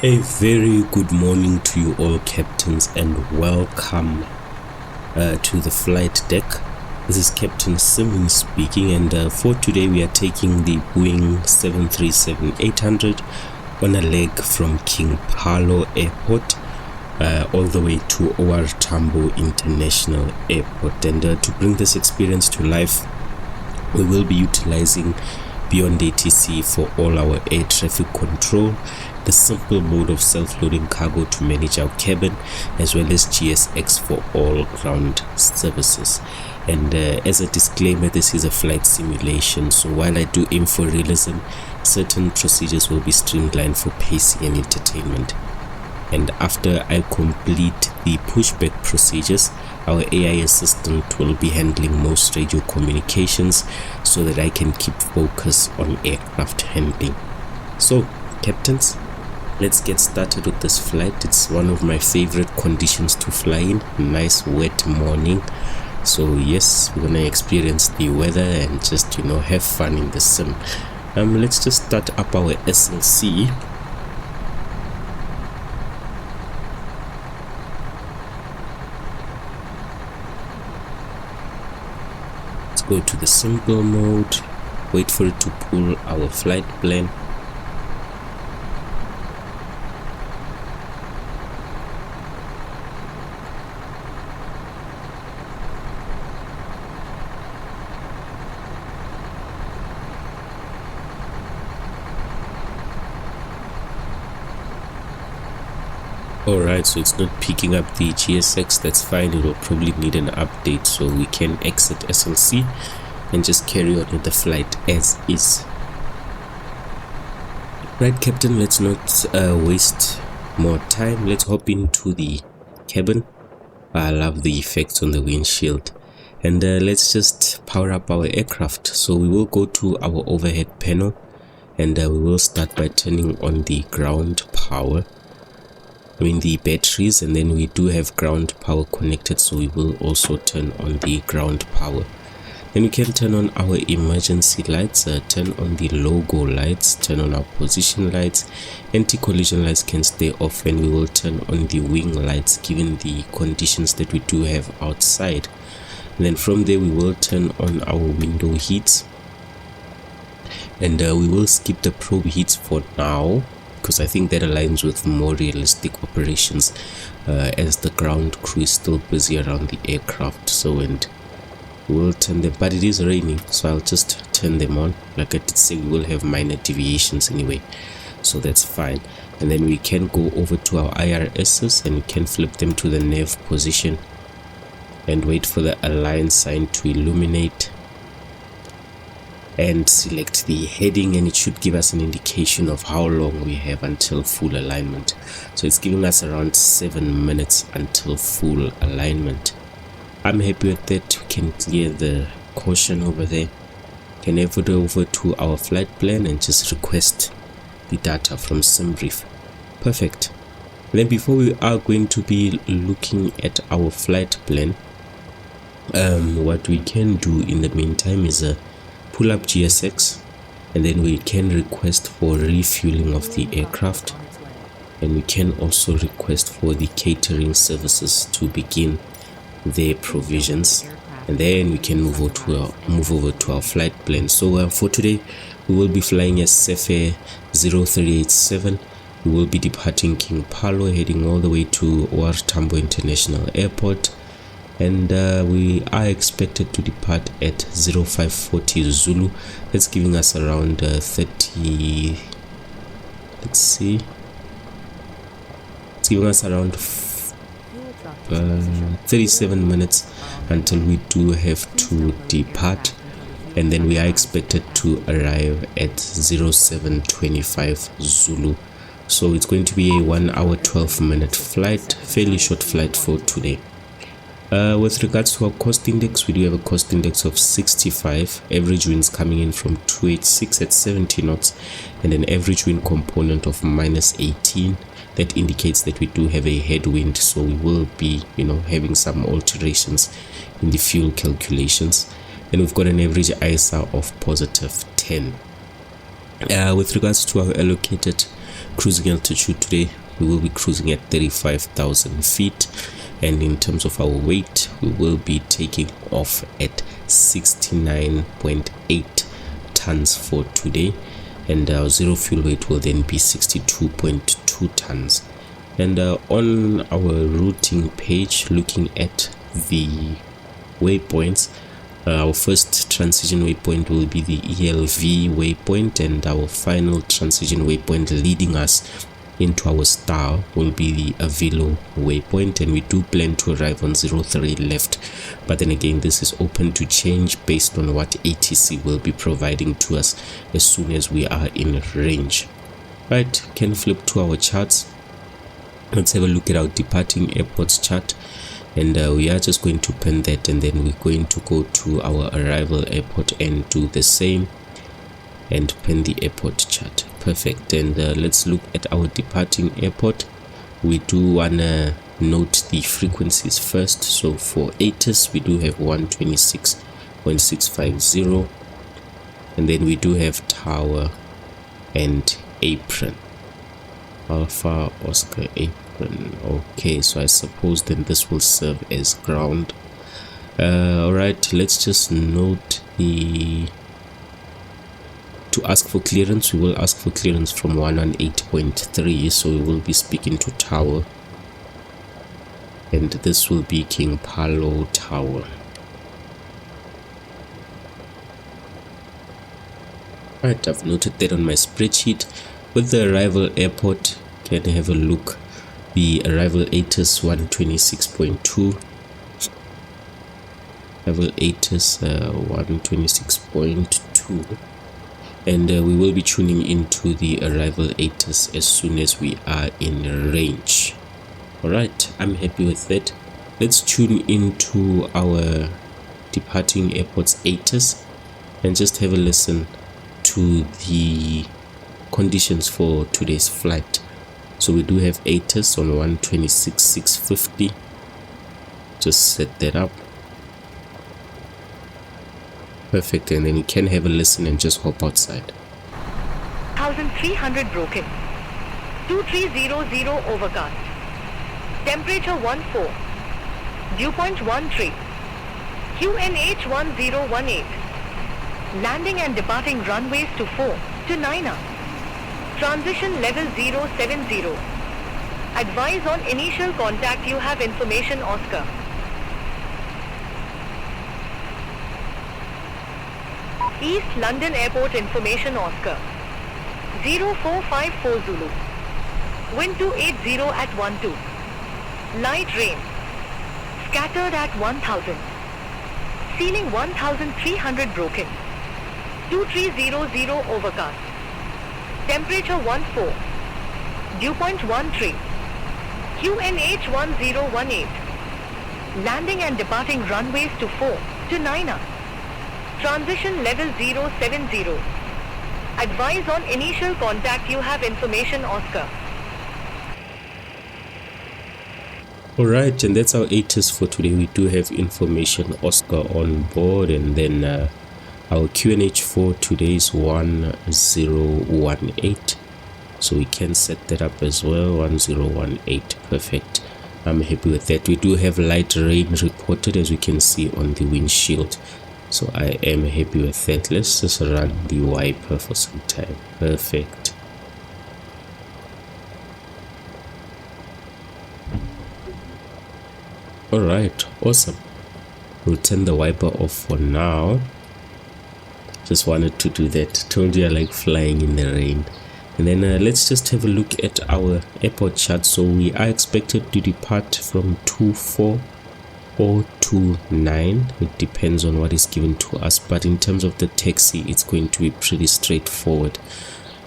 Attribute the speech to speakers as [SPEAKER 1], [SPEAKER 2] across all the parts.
[SPEAKER 1] A very good morning to you all, captains, and welcome to the flight deck. This is Captain Simmons speaking, and for today we are taking the Boeing 737-800 on a leg from King Phalo Airport all the way to OR Tambo International Airport. And to bring this experience to life, we will be utilizing Beyond ATC for all our air traffic control, the simple mode of self-loading cargo to manage our cabin, as well as GSX for all ground services. And as a disclaimer, this is a flight simulation, so while I do aim for realism, certain procedures will be streamlined for pacing and entertainment. And after I complete the pushback procedures, our AI assistant will be handling most radio communications so that I can keep focus on aircraft handling. So, captains, let's get started with this flight. It's one of my favorite conditions to fly in, nice wet morning. So yes, we're gonna experience the weather and just have fun in the sim. Let's just start up our SLC. Go to the simple mode, wait for it to pull our flight plan. Alright, so it's not picking up the GSX, that's fine. It will probably need an update, so we can exit SLC and just carry on with the flight as is. Right, Captain, let's not waste more time. Let's hop into the cabin. I love the effects on the windshield. And let's just power up our aircraft. So we will go to our overhead panel, and we will start by turning on the ground power. The batteries, and then we do have ground power connected, so we will also turn on the ground power. Then we can turn on our emergency lights, turn on the logo lights, turn on our position lights, anti-collision lights can stay off, and we will turn on the wing lights given the conditions that we do have outside. And then from there we will turn on our window heats, and we will skip the probe heats for now, because I think that aligns with more realistic operations as the ground crew is still busy around the aircraft. So, and we'll turn them, but it is raining, so I'll just turn them on. Like I did say, we will have minor deviations anyway, so that's fine. And then we can go over to our IRSs and we can flip them to the nav position and wait for the align sign to illuminate and select the heading, and it should give us an indication of how long we have until full alignment. So it's giving us around 7 minutes until full alignment. I'm happy with that. We can clear the caution over there, can head over to our flight plan and just request the data from SimBrief. Perfect. Then before we are going to be looking at our flight plan, what we can do in the meantime is pull up GSX, and then we can request for refueling of the aircraft, and we can also request for the catering services to begin their provisions, and then we can move over to our flight plan. So for today we will be flying as FlySafair 0387. We will be departing King Phalo, heading all the way to OR Tambo International Airport, and we are expected to depart at 0540 Zulu. That's giving us around 30, let's see, it's giving us around 37 minutes until we do have to depart, and then we are expected to arrive at 0725 Zulu. So it's going to be a 1 hour 12-minute flight, fairly short flight for today. With regards to our cost index, we do have a cost index of 65, average winds coming in from 286 at 70 knots, and an average wind component of -18. That indicates that we do have a headwind, so we will be having some alterations in the fuel calculations. And we've got an average ISR of +10. With regards to our allocated Cruising altitude today, we will be cruising at 35,000 feet, and in terms of our weight, we will be taking off at 69.8 tons for today, and our zero fuel weight will then be 62.2 tons. And on our routing page, looking at the waypoints, our first transition waypoint will be the ELV waypoint, and our final transition waypoint leading us into our star will be the Avilo waypoint, and we do plan to arrive on 03 left, but then again this is open to change based on what ATC will be providing to us as soon as we are in range. Right, can flip to our charts. Let's have a look at our departing airports chart, and we are just going to pen that, and then we're going to go to our arrival airport and do the same and pen the airport chart. Perfect. And let's look at our departing airport. We do want to note the frequencies first. So for ATIS we do have 126.650, and then we do have tower and apron, Alpha Oscar apron. Okay, so I suppose then this will serve as ground. Alright, let's just note the to ask for clearance. We will ask for clearance from 118.3, so we will be speaking to tower, and this will be King Phalo Tower. Right, I've noted that on my spreadsheet. With the arrival airport, can have a look. The arrival ATIS 126.2, arrival ATIS 126.2, and we will be tuning into the arrival ATIS as soon as we are in range. Alright, I'm happy with that. Let's tune into our departing airport's ATIS and just have a listen to the conditions for today's flight. So we do have ATIS on 126.650. Just set that up. Perfect, and then you can have a listen and just hop outside.
[SPEAKER 2] 1300 broken. 2300 overcast. Temperature 14. Dew point 13. QNH 1018. Landing and departing runways to 4 to 9. Transition level 070. Advise on initial contact. You have information Oscar. East London Airport information Oscar. 0454 Zulu. Wind 280 at 12. Light rain. Scattered at 1000. Ceiling 1300 broken. 2300 overcast. Temperature 14. Dew point 13. QNH 1018. Landing and departing runways to 4 to 9. Transition level 070. Advise on initial contact. You have information Oscar.
[SPEAKER 1] Alright, and that's our ATIS for today. We do have information Oscar on board, and then our QNH for today is 1018, so we can set that up as well. 1018. Perfect. I'm happy with that. We do have light rain reported, as we can see on the windshield, so I am happy with that. Let's just run the wiper for some time. Perfect. Alright, awesome. We'll turn the wiper off for now. Just wanted to do that. Told you I like flying in the rain. And then let's just have a look at our airport chart. So we are expected to depart from 24 or 29. It depends on what is given to us, but in terms of the taxi, it's going to be pretty straightforward.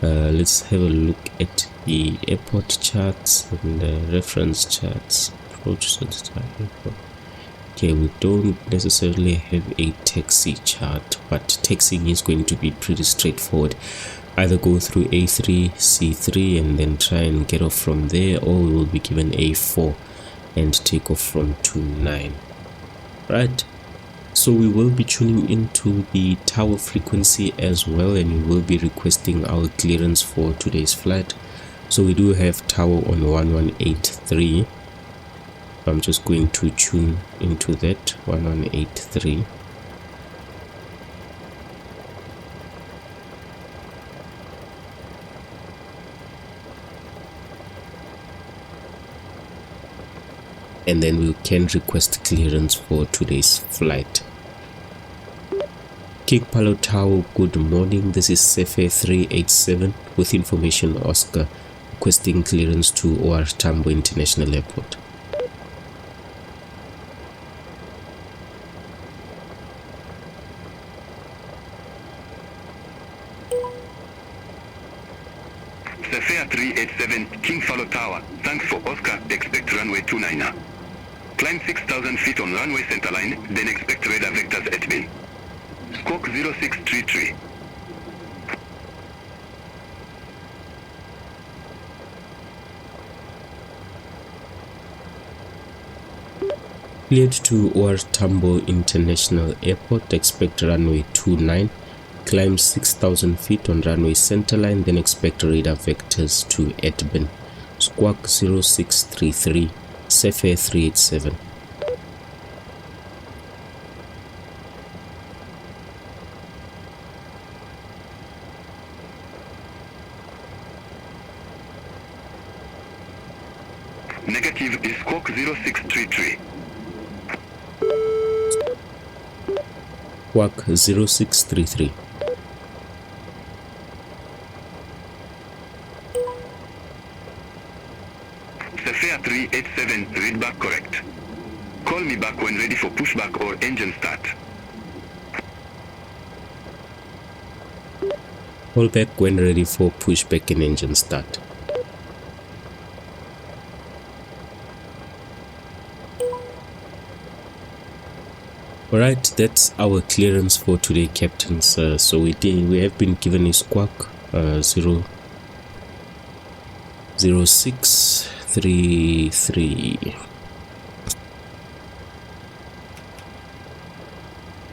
[SPEAKER 1] Let's have a look at the airport charts and the reference charts. Approach to the airport. Okay, we don't necessarily have a taxi chart, but taxiing is going to be pretty straightforward. Either go through A3, C3 and then try and get off from there, or we will be given A4 and take off from 29. Right, so we will be tuning into the tower frequency as well, and we will be requesting our clearance for today's flight. So we do have tower on 1183. I'm just going to tune into that 1183. And then we can request clearance for today's flight. King Phalo Tower, good morning. This is FAFir 387 with information Oscar requesting clearance to OR Tambo International Airport.
[SPEAKER 3] FAFir 387, King Phalo Tower. Thanks for Oscar. Expect runway 29. Climb 6,000 feet on runway centerline, then expect radar vectors at bin. Squawk 0633.
[SPEAKER 1] Cleared to OR Tambo International Airport, expect runway 29. Climb 6,000 feet on runway centerline, then expect radar vectors to Edbin. Squawk 0633. FAFir 387.
[SPEAKER 3] Negative is squawk 0633.
[SPEAKER 1] Squawk 0633.
[SPEAKER 3] FAFir 387, read back correct. Call me back when ready for pushback or engine start.
[SPEAKER 1] Call back when ready for pushback and engine start. Alright, that's our clearance for today, captains. So we have been given a squawk 0633.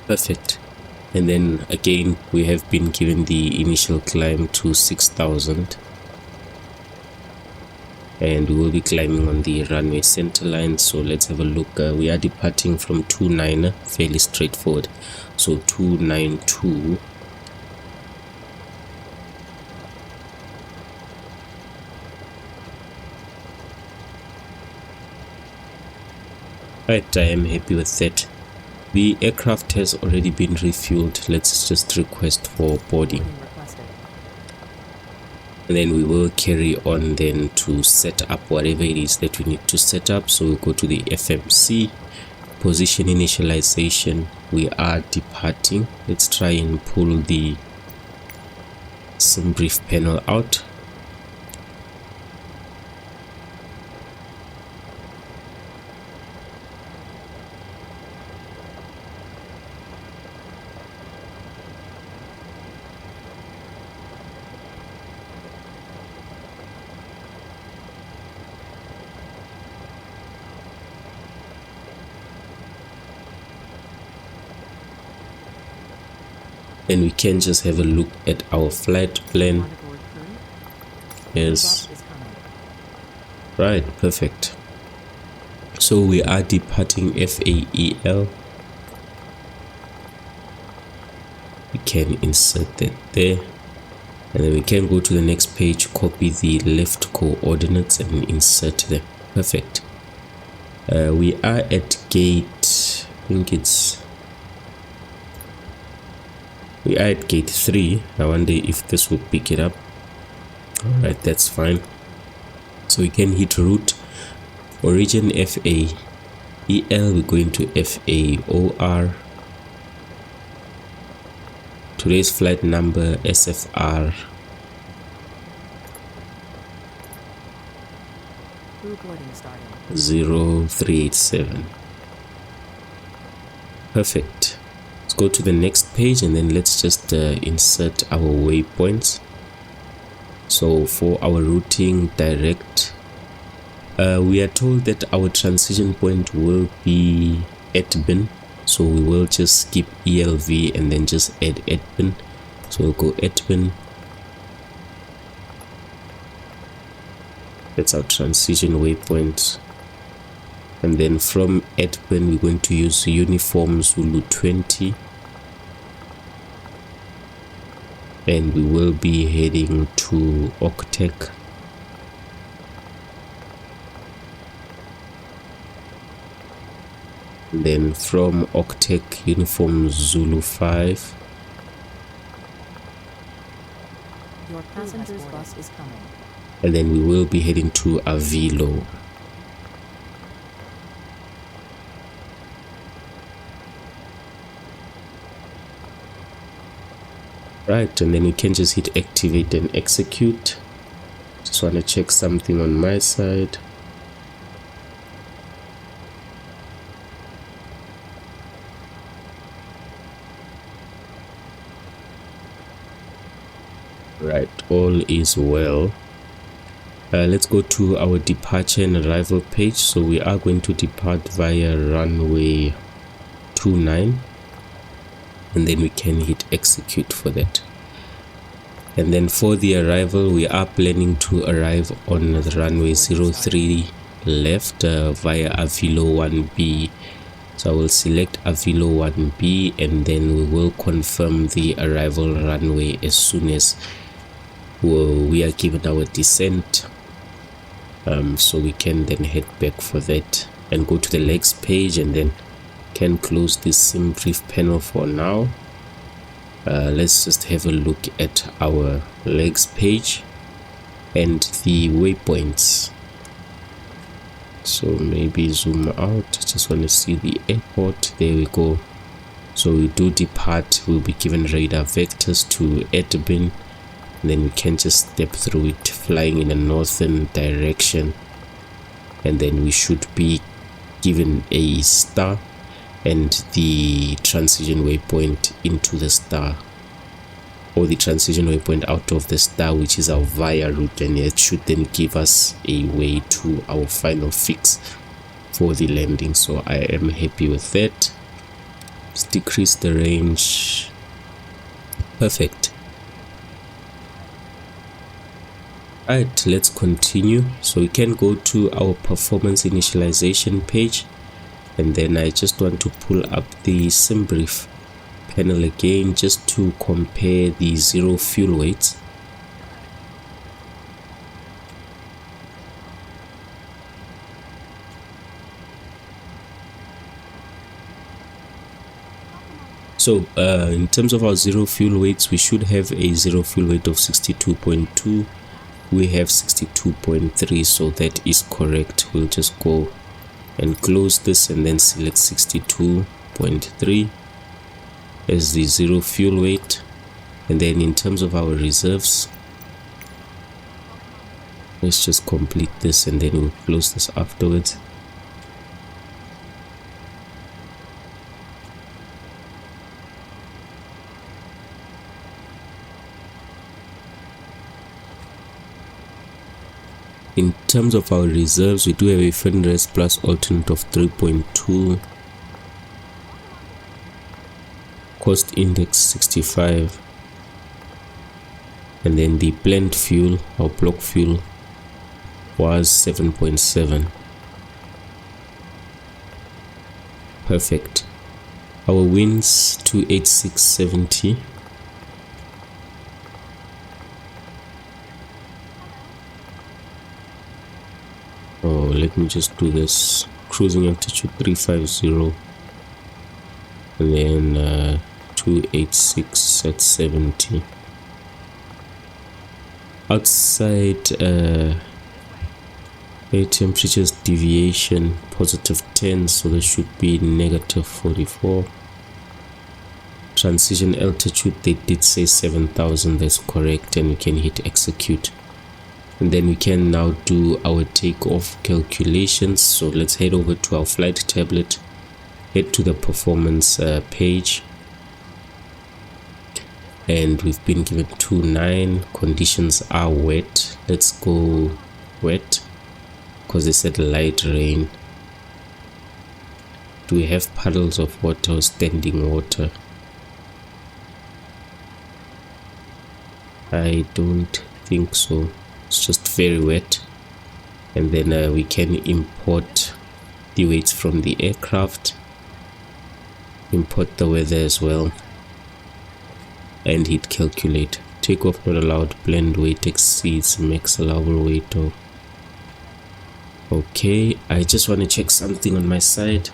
[SPEAKER 1] Perfect. And then again we have been given the initial climb to 6,000, and we will be climbing on the runway centerline. So let's have a look. We are departing from 29, fairly straightforward. So 292. Right, I am happy with that. The aircraft has already been refueled. Let's just request for boarding. And then we will carry on then to set up whatever it is that we need to set up. So we'll go to the FMC, position initialization. We are departing. Let's try and pull the sim brief panel out. And we can just have a look at our flight plan. Yes, right, perfect. So we are departing FAEL. We can insert that there, and then we can go to the next page, copy the left coordinates and insert them. Perfect. We are at gate, I think we are at gate 3. I wonder if this will pick it up. Alright, that's fine. So we can hit route, origin FAEL, we're going to FAOR. Today's flight number SFR 0387. Perfect. Let's go to the next page and then let's just insert our waypoints. So for our routing direct, we are told that our transition point will be Edbin, so we will just skip ELV and then just add Edbin. So we'll go Edbin, That's our transition waypoint. And then from Edburn we're going to use Uniform Zulu 20, and we will be heading to Octec. And then from Octec, Uniform Zulu 5.
[SPEAKER 4] Your passenger's bus is coming.
[SPEAKER 1] And then we will be heading to Avilo. Right, and then we can just hit activate and execute. Just want to check something on my side. Right, all is well. Let's go to our departure and arrival page. So we are going to depart via runway 29, and then we can hit execute for that. And then for the arrival, we are planning to arrive on the runway 03 left via Avilo 1B. So I will select Avilo 1B, and then we will confirm the arrival runway as soon as we are given our descent. So we can then head back for that and go to the legs page, and then can close this sim brief panel for now. Let's just have a look at our legs page and the waypoints. So maybe zoom out, just want to see the airport. There we go. So we do depart, we'll be given radar vectors to Edburn, and then we can just step through it flying in a northern direction, and then we should be given a star and the transition waypoint into the star, or the transition waypoint out of the star, which is our via route, and it should then give us a way to our final fix for the landing. So I am happy with that. Let's decrease the range. Perfect. Alright, let's continue. So we can go to our performance initialization page, and then I just want to pull up the sim brief panel again just to compare the 0 fuel weights. So in terms of our 0 fuel weights, we should have a 0 fuel weight of 62.2. we have 62.3, so that is correct. We'll just go and close this and then select 62.3 as the 0 fuel weight. And then in terms of our reserves, let's just complete this and then we'll close this afterwards. In terms of our reserves, we do have a FinRes plus alternate of 3.2, cost index 65, and then the blend fuel, our block fuel, was 7.7. Perfect. Our winds 286.70. Let me just do this. Cruising altitude 350, and then 286 at 70. Outside air temperatures deviation positive 10, so there should be negative 44. Transition altitude, they did say 7,000, that's correct, and we can hit execute. And then we can now do our takeoff calculations. So let's head over to our flight tablet, head to the performance page, and we've been given 2.9. Conditions are wet. Let's go wet because they said light rain. Do we have puddles of water or standing water? I don't think so. It's just very wet. and then we can import the weights from the aircraft, import the weather as well, and hit calculate. Takeoff not allowed, blend weight exceeds max allowable weight of. Okay, I just want to check something on my side.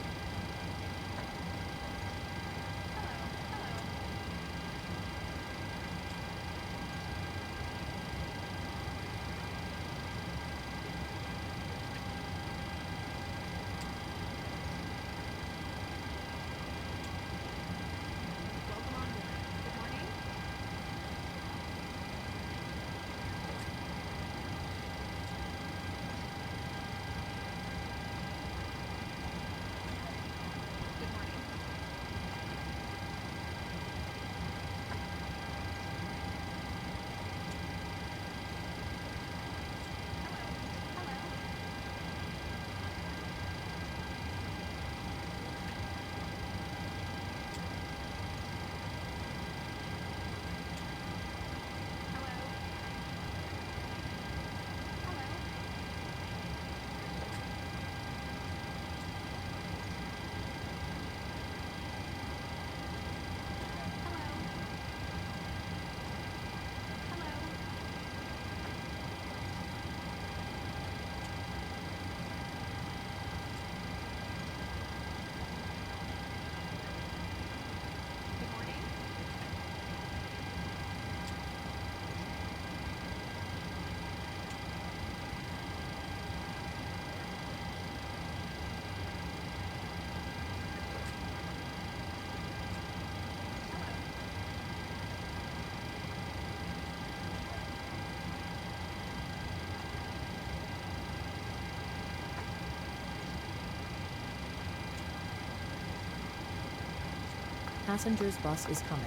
[SPEAKER 4] Passengers bus is coming.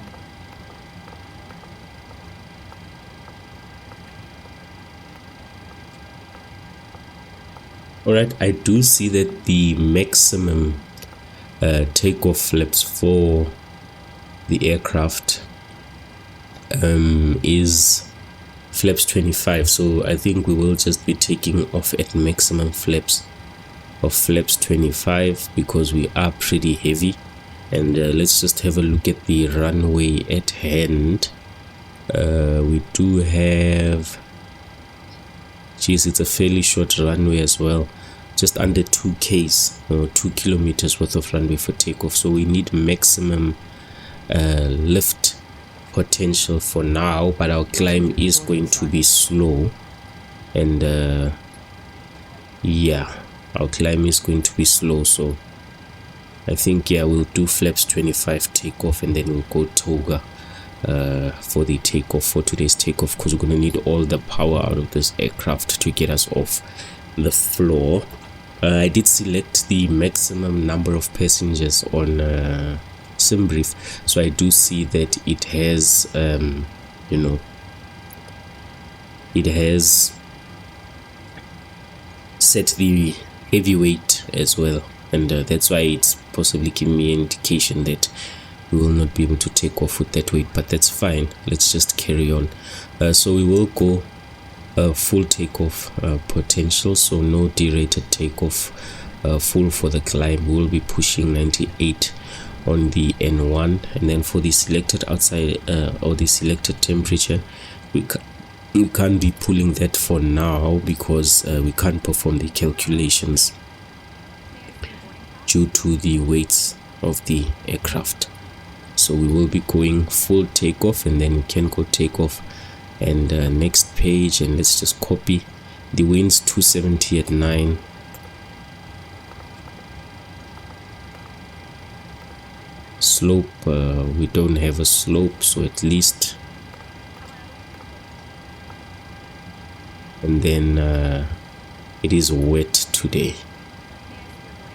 [SPEAKER 1] Alright, I do see that the maximum takeoff flaps for the aircraft is flaps 25, so I think we will just be taking off at maximum flaps of flaps 25 because we are pretty heavy. And let's just have a look at the runway at hand. We do have, geez, it's a fairly short runway as well, just under 2 k's or 2 kilometers worth of runway for takeoff, so we need maximum lift potential for now, but our climb is going to be slow, and yeah, our climb is going to be slow, so I think, yeah, we'll do flaps 25 takeoff, and then we'll go toga for the takeoff, for today's takeoff, because we're going to need all the power out of this aircraft to get us off the floor. I did select the maximum number of passengers on SimBrief, so I do see that it has you know, it has set the heavyweight as well, and that's why it's possibly giving me an indication that we will not be able to take off with that weight, but that's fine. Let's just carry on. So we will go full takeoff potential, so no derated takeoff, full for the climb. We'll be pushing 98 on the N1, and then for the selected outside or the selected temperature, we can't be pulling that for now because we can't perform the calculations due to the weights of the aircraft. So we will be going full takeoff, and then we can go takeoff. And next page, and let's just copy the winds 270 at 9. Slope, we don't have a slope, so at least, and then it is wet today.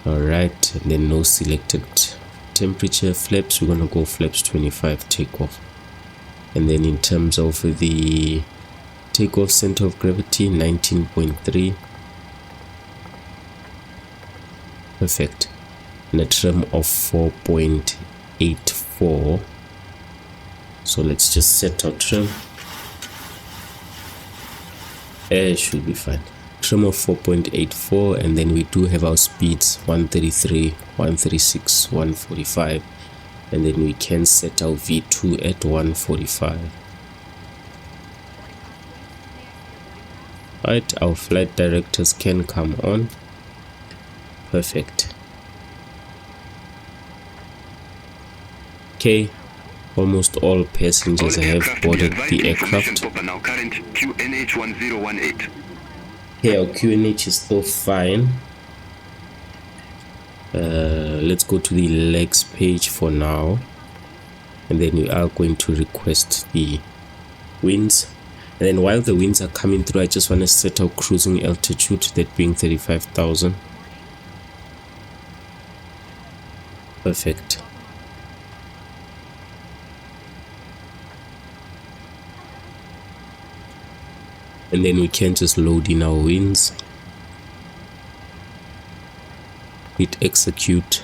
[SPEAKER 1] All right, and then no selected temperature. Flaps, we're gonna go flaps 25 takeoff. And then in terms of the takeoff center of gravity, 19.3. Perfect. And a trim of 4.84. So let's just set our trim. It should be fine. trim of 4.84, and then we do have our speeds 133, 136, 145, and then we can set our V2 at 145. Right, our flight directors can come on. Perfect. Okay, almost all passengers have boarded the aircraft.
[SPEAKER 3] Now current QNH 1018.
[SPEAKER 1] Okay, our QNH is still fine. Let's go to the legs page for now, and then we are going to request the winds. And then while the winds are coming through, I just want to set our cruising altitude, that being 35,000. Perfect. And then we can just load in our winds, hit execute,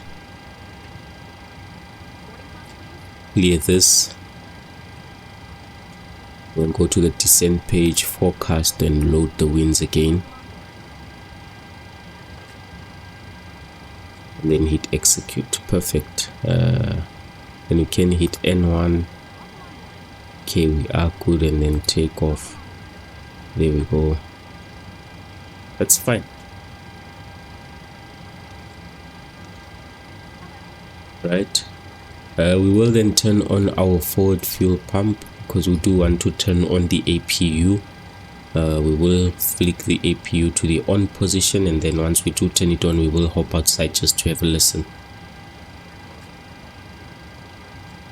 [SPEAKER 1] clear this, then go to the descent page, forecast, and load the winds again, and then hit execute. Perfect. Then we can hit N1. Okay, we are good, and then take off. There we go. That's fine. Right. We will then turn on our forward fuel pump, because we do want to turn on the APU. We will flick the APU to the on position, and then once we do turn it on, we will hop outside just to have a listen.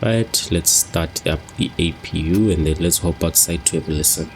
[SPEAKER 1] Right, let's start up the APU, and then let's hop outside to have a listen.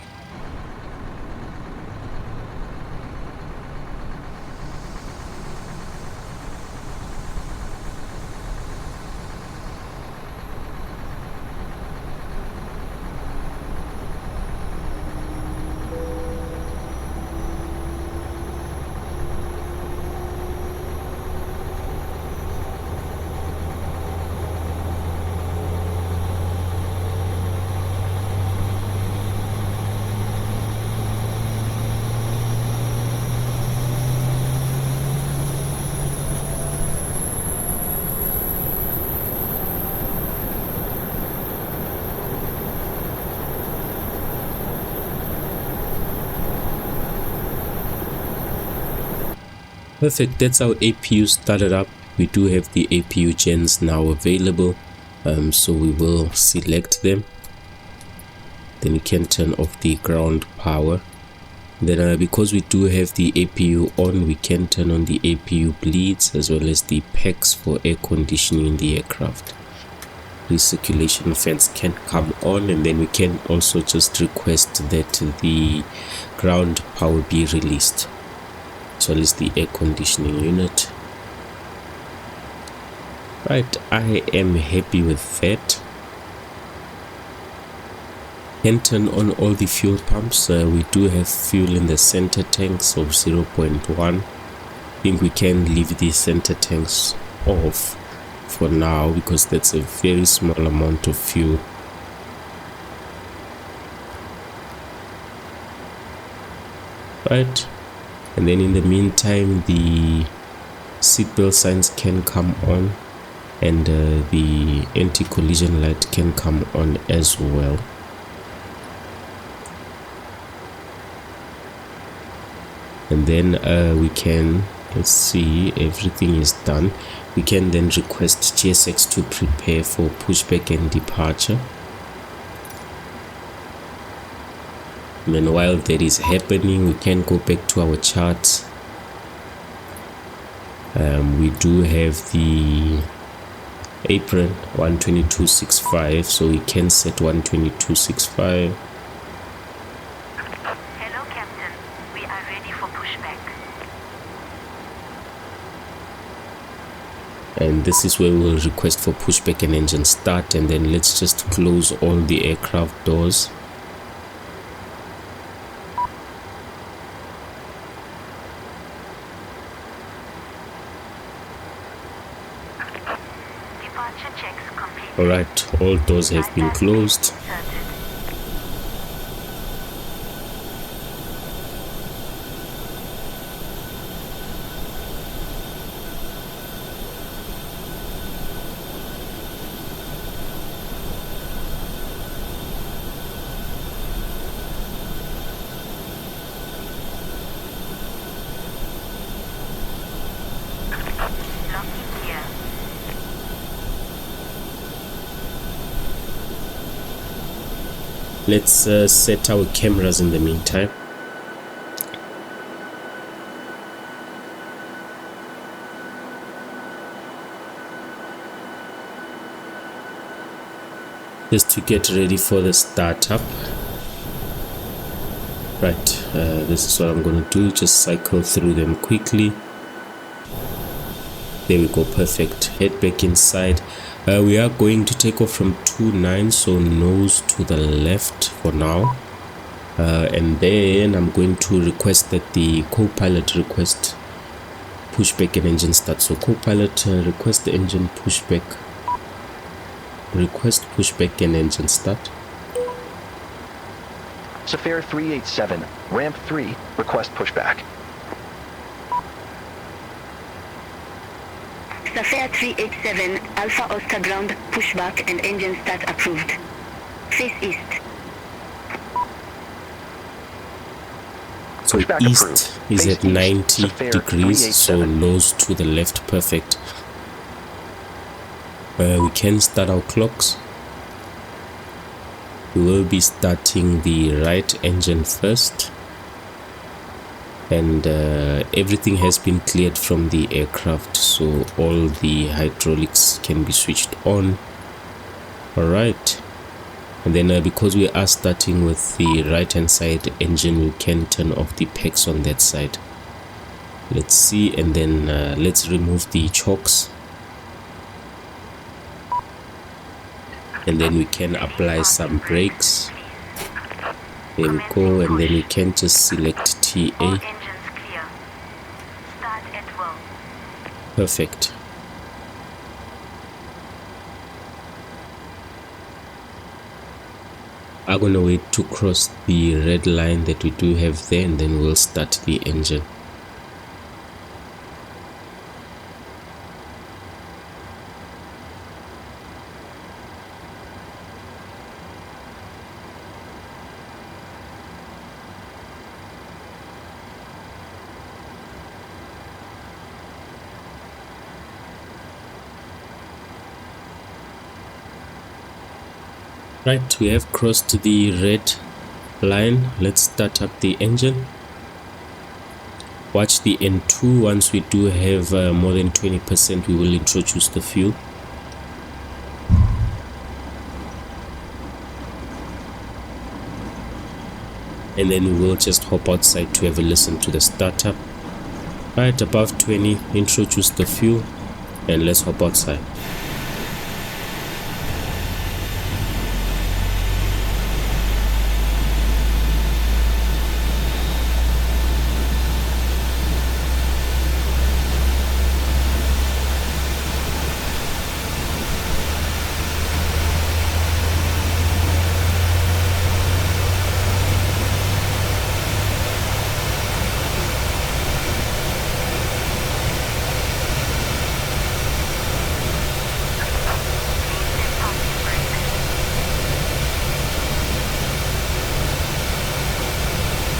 [SPEAKER 1] Perfect, that's our APU started up. We do have the APU gens now available, so we will select them. Then we can turn off the ground power. Then because we do have the APU on, we can turn on the APU bleeds as well as the PEX for air conditioning in the aircraft. Recirculation fans can come on, and then we can also just request that the ground power be released, as well as the air conditioning unit. Right, I am happy with that. Can turn on all the fuel pumps. We do have fuel in the center tanks of 0.1. I think we can leave the center tanks off for now, because that's a very small amount of fuel. Right, and then in the meantime, the seatbelt signs can come on, and the anti-collision light can come on as well. And then we can, let's see, everything is done. We can then request GSX to prepare for pushback and departure. And then while that is happening, we can go back to our charts. We do have the apron 122.65, so we can set 122.65.
[SPEAKER 2] Hello, Captain. We are ready for pushback.
[SPEAKER 1] And this is where we'll request for pushback and engine start, and then let's just close all the aircraft doors.
[SPEAKER 2] Departure checks complete.
[SPEAKER 1] Alright, all doors have been closed. Let's set our cameras in the meantime. Just to get ready for the startup. Right, this is what I'm going to do. Just cycle through them quickly. There we go, perfect. Head back inside. We are going to take off from 29, so nose to the left for now. And then I'm going to request that the co-pilot request pushback and engine start. So co-pilot request the engine pushback. Request pushback and engine start.
[SPEAKER 5] FlySafair 387, ramp 3, request pushback.
[SPEAKER 6] FlySafair 387, Alpha Oscar ground, pushback and engine start approved. Face east.
[SPEAKER 1] So
[SPEAKER 5] Pushback
[SPEAKER 1] east
[SPEAKER 5] approved.
[SPEAKER 1] is
[SPEAKER 5] Face
[SPEAKER 1] at
[SPEAKER 5] east.
[SPEAKER 1] 90
[SPEAKER 5] FlySafair
[SPEAKER 1] degrees, so
[SPEAKER 5] 387.
[SPEAKER 1] nose to the left, perfect. We can start our clocks. We will be starting the right engine first, and everything has been cleared from the aircraft, so all the hydraulics can be switched on. Alright, and then because we are starting with the right hand side engine, we can turn off the packs on that side. Let's see, and then let's remove the chocks, and then we can apply some brakes. There we go, and then we can just select TA. Perfect. I'm gonna wait to cross the red line that we do have there, and then we'll start the engine. Right, we have crossed the red line. Let's start up the engine. Watch the N2. Once we do have more than 20%, we will introduce the fuel. And then we will just hop outside to have a listen to the startup. Right, above 20, introduce the fuel, and let's hop outside.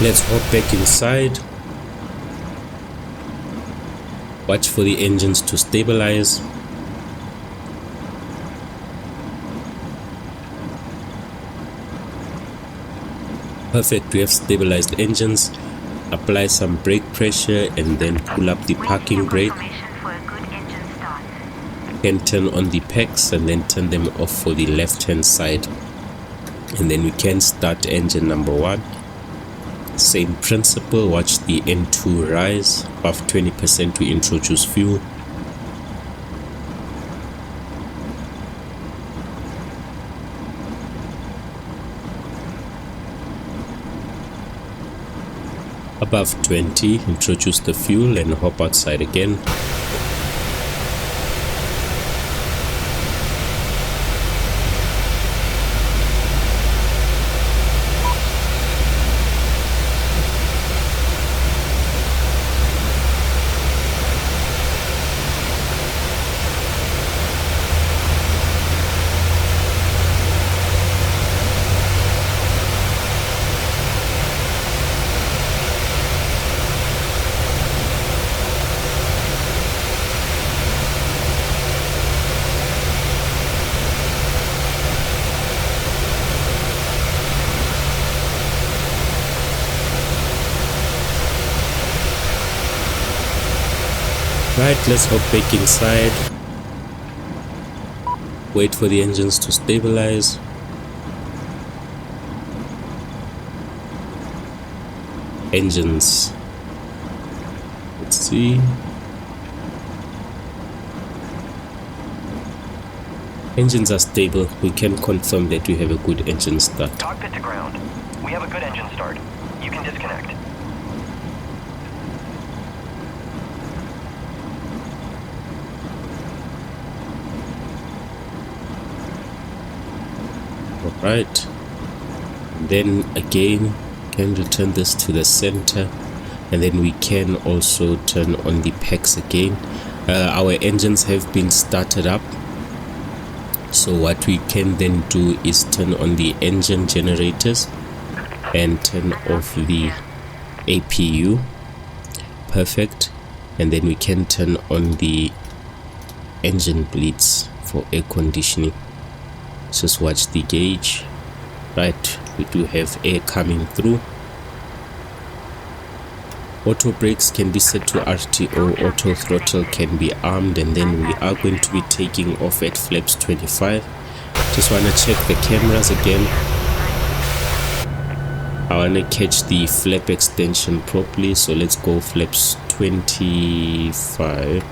[SPEAKER 1] Let's hop back inside. Watch for the engines to stabilize. Perfect, we have stabilized engines. Apply some brake pressure and then pull up the parking brake. Then turn on the packs and then turn them off for the left hand side. And then we can start engine number 1. Same principle, watch the N2 rise. Above 20% we introduce fuel. Above 20, introduce the fuel and hop outside again. Right, let's hop back inside. Wait for the engines to stabilize. Engines. Let's see. Engines are stable. We can confirm that we have a good engine start.
[SPEAKER 5] Cockpit to ground. We have a good engine start. You can disconnect.
[SPEAKER 1] Alright. Then again, can return this to the center, and then we can also turn on the packs again. Our engines have been started up, so what we can then do is turn on the engine generators and turn off the APU. Perfect. And then we can turn on the engine bleeds for air conditioning. Just watch the gauge. Right, we do have air coming through. Auto brakes can be set to RTO, auto throttle can be armed, and then we are going to be taking off at flaps 25. Just want to check the cameras again. I want to catch the flap extension properly, so let's go flaps 25.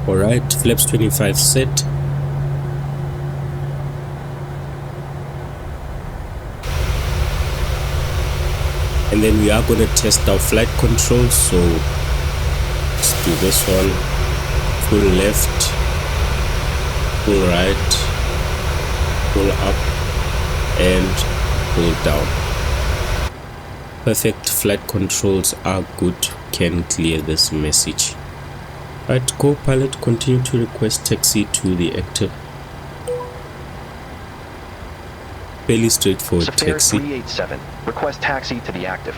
[SPEAKER 1] Alright, flaps 25 set. And then we are going to test our flight controls, so let's do this one. Full left, full right, pull up, and pull down. Perfect, flight controls are good, can clear this message. Right, co-pilot, continue to request taxi to the active. Fairly straightforward
[SPEAKER 5] FAFAir
[SPEAKER 1] taxi.
[SPEAKER 5] 387, request taxi to the active.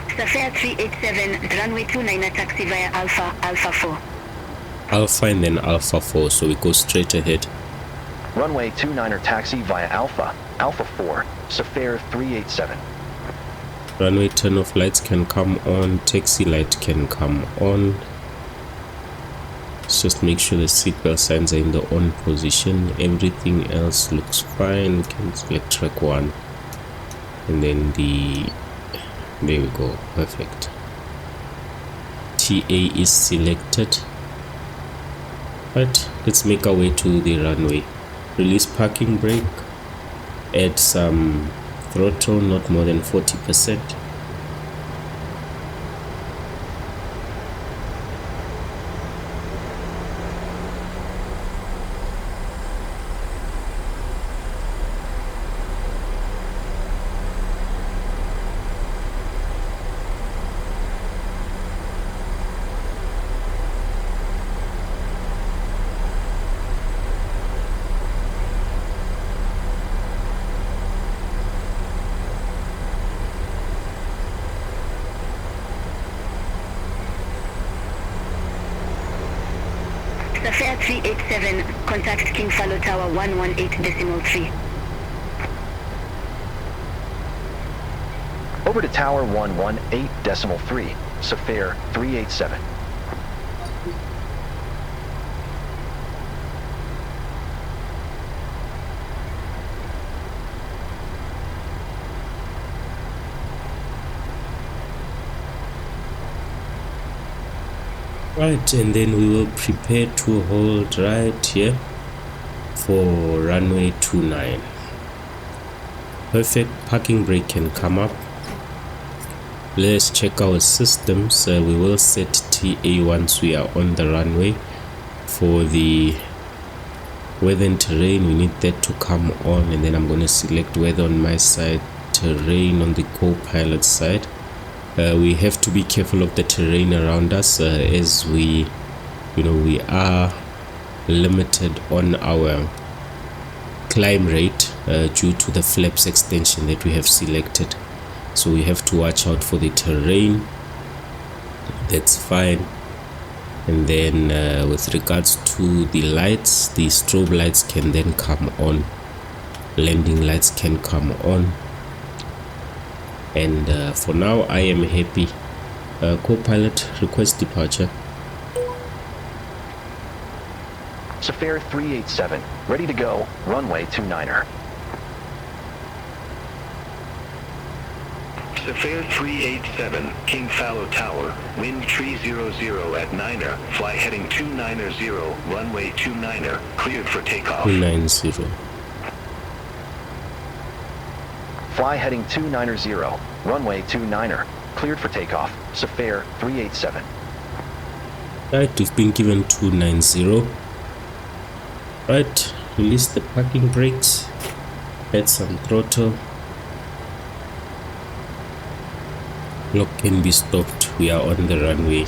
[SPEAKER 6] FAFAir 387, runway 29 taxi via Alpha 4.
[SPEAKER 1] Alpha and then Alpha 4, so we go straight ahead.
[SPEAKER 5] Runway 29er taxi via Alpha 4, FAFAir 387.
[SPEAKER 1] Runway turn off lights can come on, taxi light can come on. Let's just make sure the seatbelt signs are in the on position. Everything else looks fine. We can select track 1 and then there we go, perfect. TA is selected. Right, let's make our way to the runway. Release parking brake, add some throttle, not more than 40%.
[SPEAKER 6] FAFAir 387, contact King Phalo Tower 118.3.
[SPEAKER 5] Over to Tower 118.3, FAFAir 387.
[SPEAKER 1] Right, and then we will prepare to hold right here for runway 29. Perfect, parking brake can come up. Let's check our systems. We will set TA once we are on the runway for the Weather and terrain, we need that to come on, and then I'm going to select weather on my side, terrain on the co-pilot side. We have to be careful of the terrain around us, as we are limited on our climb rate due to the flaps extension that we have selected. So we have to watch out for the terrain. That's fine. And then with regards to the lights, the strobe lights can then come on, landing lights can come on, and for now I am happy. Co-pilot, request departure.
[SPEAKER 5] Safair 387, ready to go, runway 29er.
[SPEAKER 7] Safair 387, King Phalo Tower, wind 300 at 9er, fly heading 290, runway 29er, cleared for takeoff.
[SPEAKER 1] 290.
[SPEAKER 5] Fly heading 290, runway 29er, cleared for takeoff, Safair 387.
[SPEAKER 1] Right, we've been given 290. Right, release the parking brakes, add some throttle. Lock can be stopped. We are on the runway.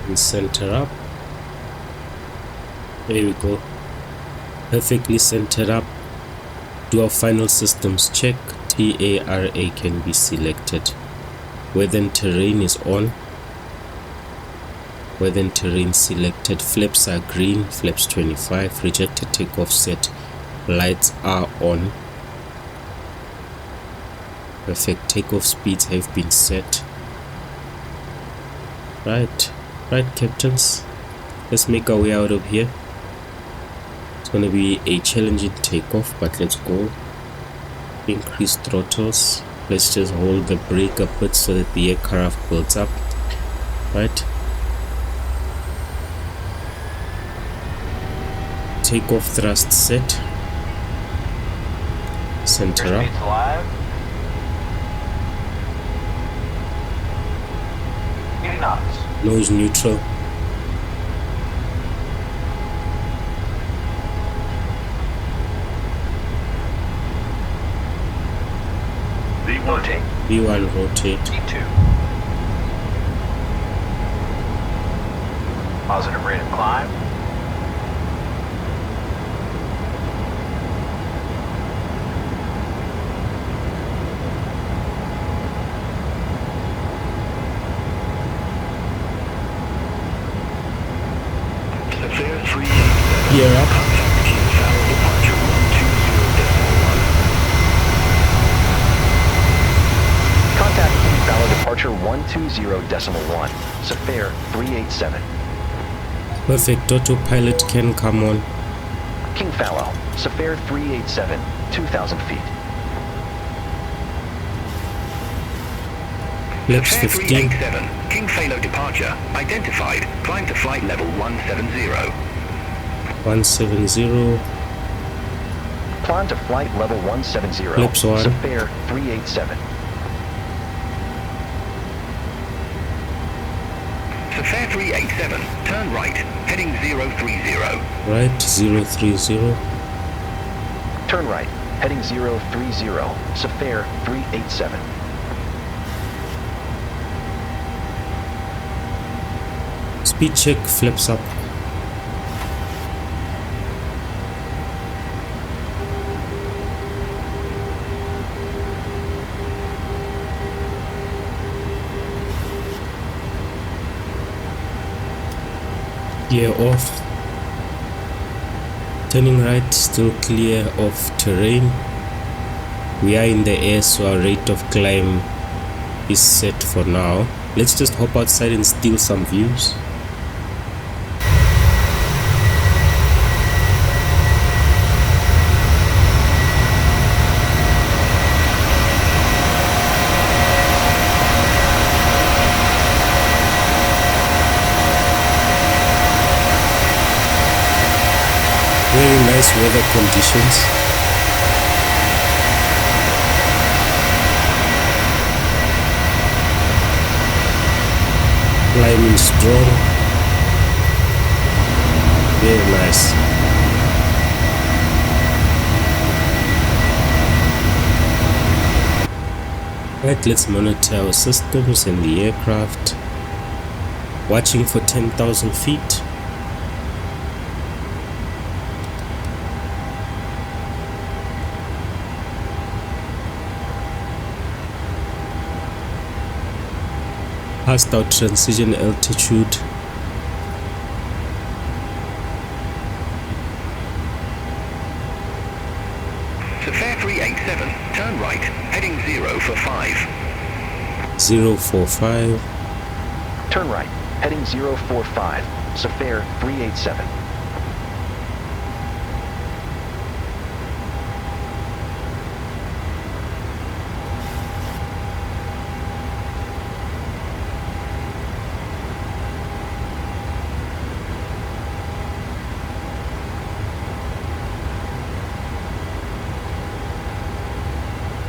[SPEAKER 1] And center up. There we go. Perfectly centered up. Do our final systems check. TARA can be selected. Weather and terrain is on. Weather and terrain selected. Flaps are green. Flaps 25. Rejected takeoff set. Lights are on. Perfect. Takeoff speeds have been set. Right, captains. Let's make our way out of here. It's going to be a challenging takeoff, but let's go. Increase throttles. Let's just hold the brake a bit so that the aircraft builds up. Right. Takeoff thrust set. Center up. Nose neutral.
[SPEAKER 7] Rotate.
[SPEAKER 1] V1 rotate.
[SPEAKER 7] T2. Positive rate of climb. Safair 387.
[SPEAKER 1] Gear up.
[SPEAKER 7] King Phalo departure 120.1.
[SPEAKER 5] Contact King Phalo departure 120.1, Safair 387.
[SPEAKER 1] Perfect. Autopilot can come on.
[SPEAKER 5] King Phalo, Safair 387, 2,000 feet.
[SPEAKER 1] Flaps
[SPEAKER 3] Safair
[SPEAKER 1] 15.
[SPEAKER 3] 387, King Phalo departure identified. Climb to flight level 170.
[SPEAKER 1] 170.
[SPEAKER 5] Climb to flight level 170,
[SPEAKER 1] Flaps 1.
[SPEAKER 5] Safair 387.
[SPEAKER 3] Safair 387, turn right, heading 030.
[SPEAKER 1] Right. 030.
[SPEAKER 5] Turn right, heading 030, Safair 387.
[SPEAKER 1] Speed check. Flaps up. Gear off. Turning right, still clear of terrain. We are in the air, so our rate of climb is set for now. Let's just hop outside and steal some views. Very nice weather conditions. Climbing strong. Very nice. Right, let's monitor our systems and the aircraft. Watching for 10,000 feet. Passed out transition altitude.
[SPEAKER 3] Safair 387, turn right, heading 045.
[SPEAKER 1] 045.
[SPEAKER 5] Turn right, heading 045, Safair 387.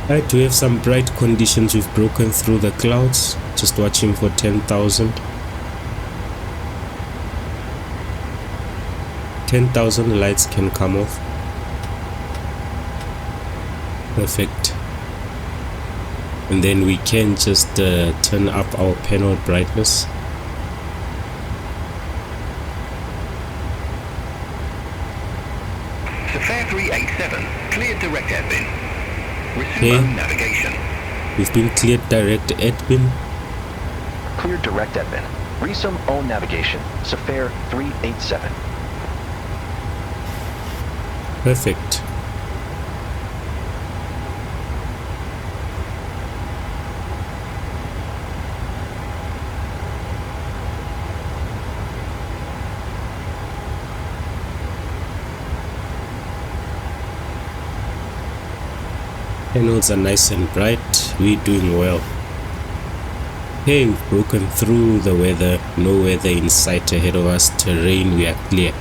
[SPEAKER 1] Right, we have some bright conditions. We've broken through the clouds. Just watching for 10,000. 10,000 lights can come off. Perfect. And then we can just turn up our panel brightness.
[SPEAKER 3] Safair 387, cleared direct admin. Resume
[SPEAKER 1] Okay.
[SPEAKER 3] own navigation.
[SPEAKER 1] We've been cleared direct admin.
[SPEAKER 5] Clear direct admin. Resume own navigation, Safair 387.
[SPEAKER 1] Perfect. Panels are nice and bright. We're doing well. Okay, we've broken through the weather. No weather in sight ahead of us. Terrain, we are clear.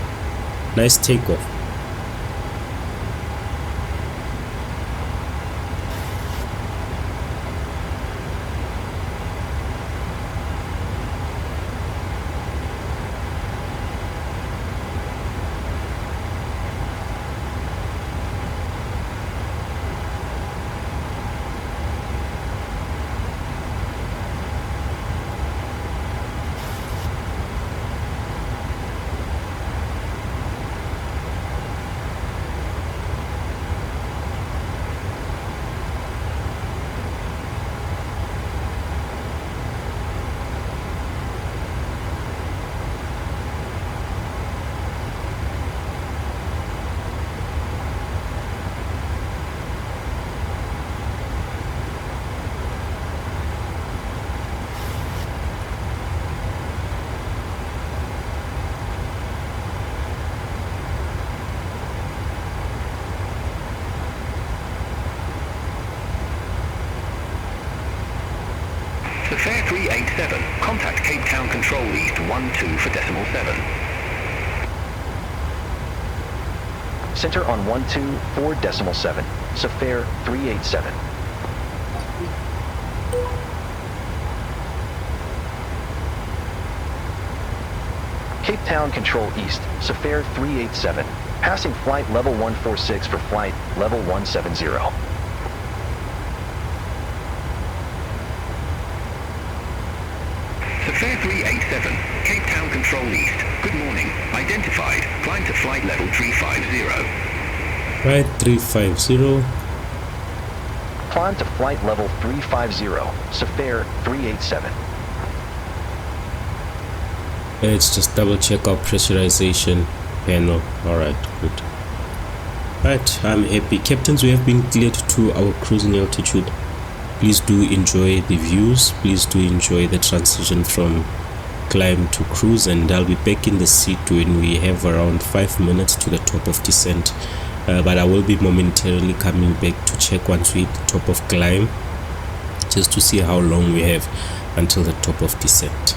[SPEAKER 1] Nice takeoff.
[SPEAKER 3] Safair 387, contact Cape Town Control East 12 for decimal 7.
[SPEAKER 5] Center on 124.7, Safair 387. Cape Town Control East, Safair 387. Passing flight level 146 for flight level 170.
[SPEAKER 3] Safair 387, Cape Town Control East. Good morning. Identified. Climb to flight level 350.
[SPEAKER 1] Right, 350.
[SPEAKER 5] Climb to flight level 350, Safair 387.
[SPEAKER 1] Let's just double check our pressurization panel. Alright, good. Alright, I'm happy. Captains, we have been cleared to our cruising altitude. Please do enjoy the views. Please do enjoy the transition from climb to cruise, and I'll be back in the seat when we have around 5 minutes to the top of descent. But I will be momentarily coming back to check once we hit the top of climb, just to see how long we have until the top of descent.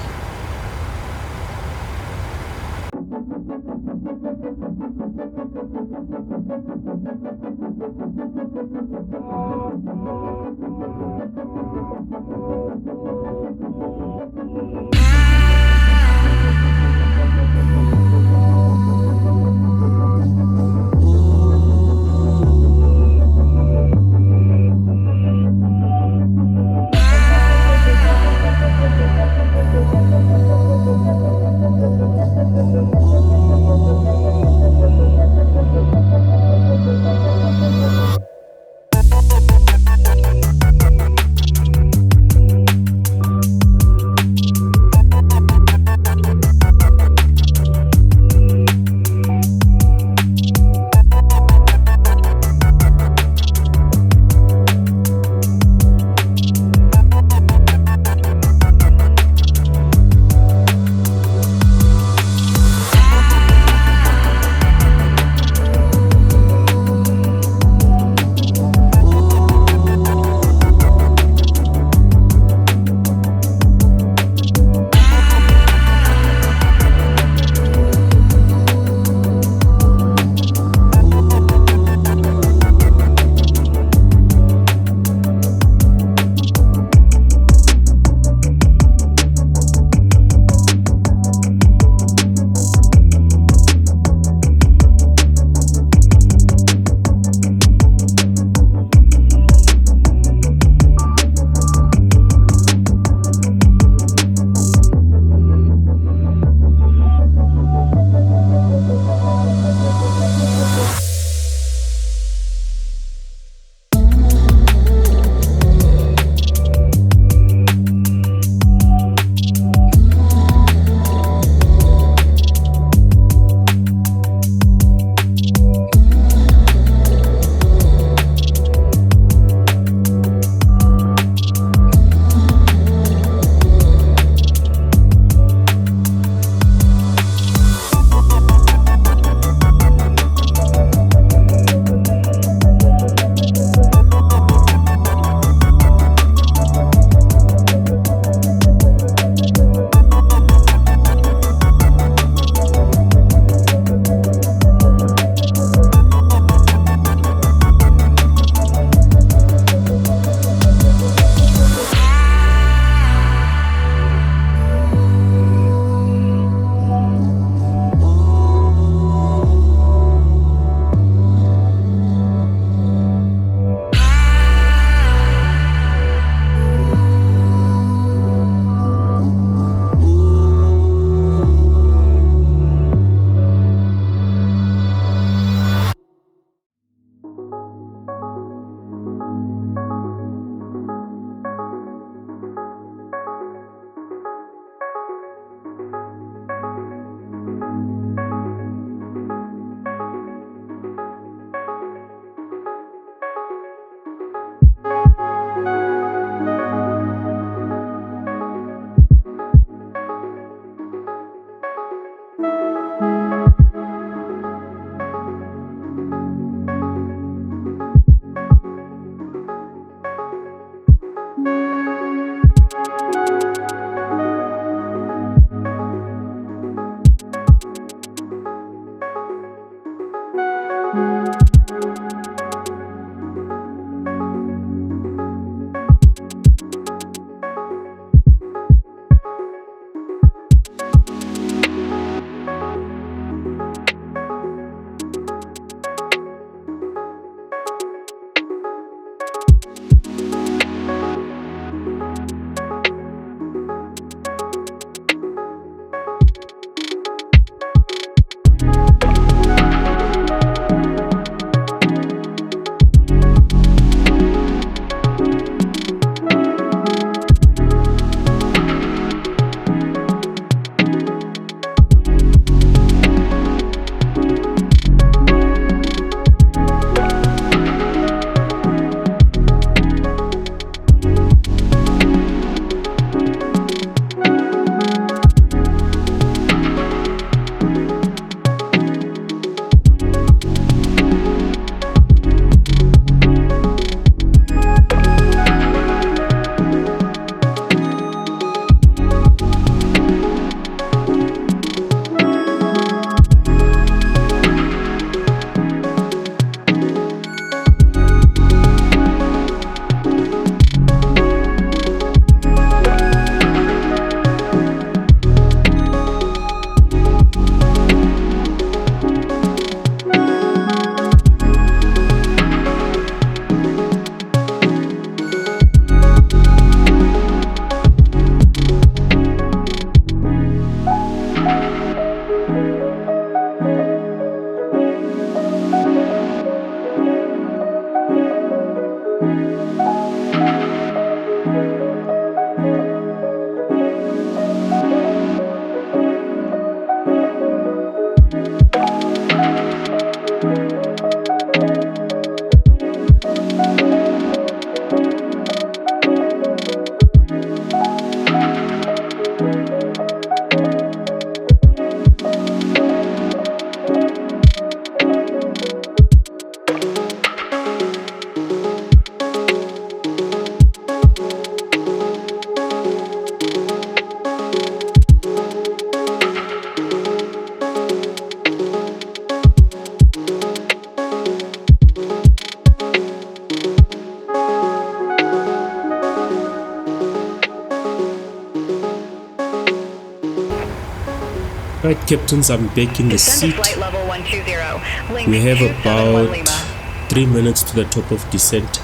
[SPEAKER 1] Right, captains, I'm back in the
[SPEAKER 2] Descend
[SPEAKER 1] seat.
[SPEAKER 2] to flight level 120. Link
[SPEAKER 1] We have
[SPEAKER 2] 271
[SPEAKER 1] about
[SPEAKER 2] Lima.
[SPEAKER 1] 3 minutes to the top of descent.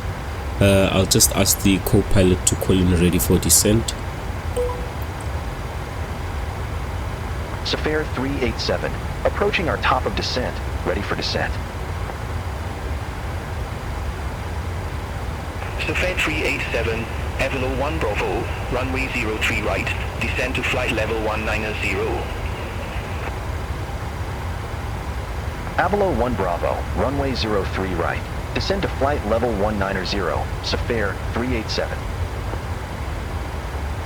[SPEAKER 1] I'll just ask the co-pilot to call in ready for descent.
[SPEAKER 5] Safair 387, approaching our top of descent, ready for descent.
[SPEAKER 7] Safair 387, Avilo 1 Bravo, runway 03 right, descend to flight level 190.
[SPEAKER 5] Avilo 1 Bravo, runway 03 right, descend to flight level 190, Safair 387.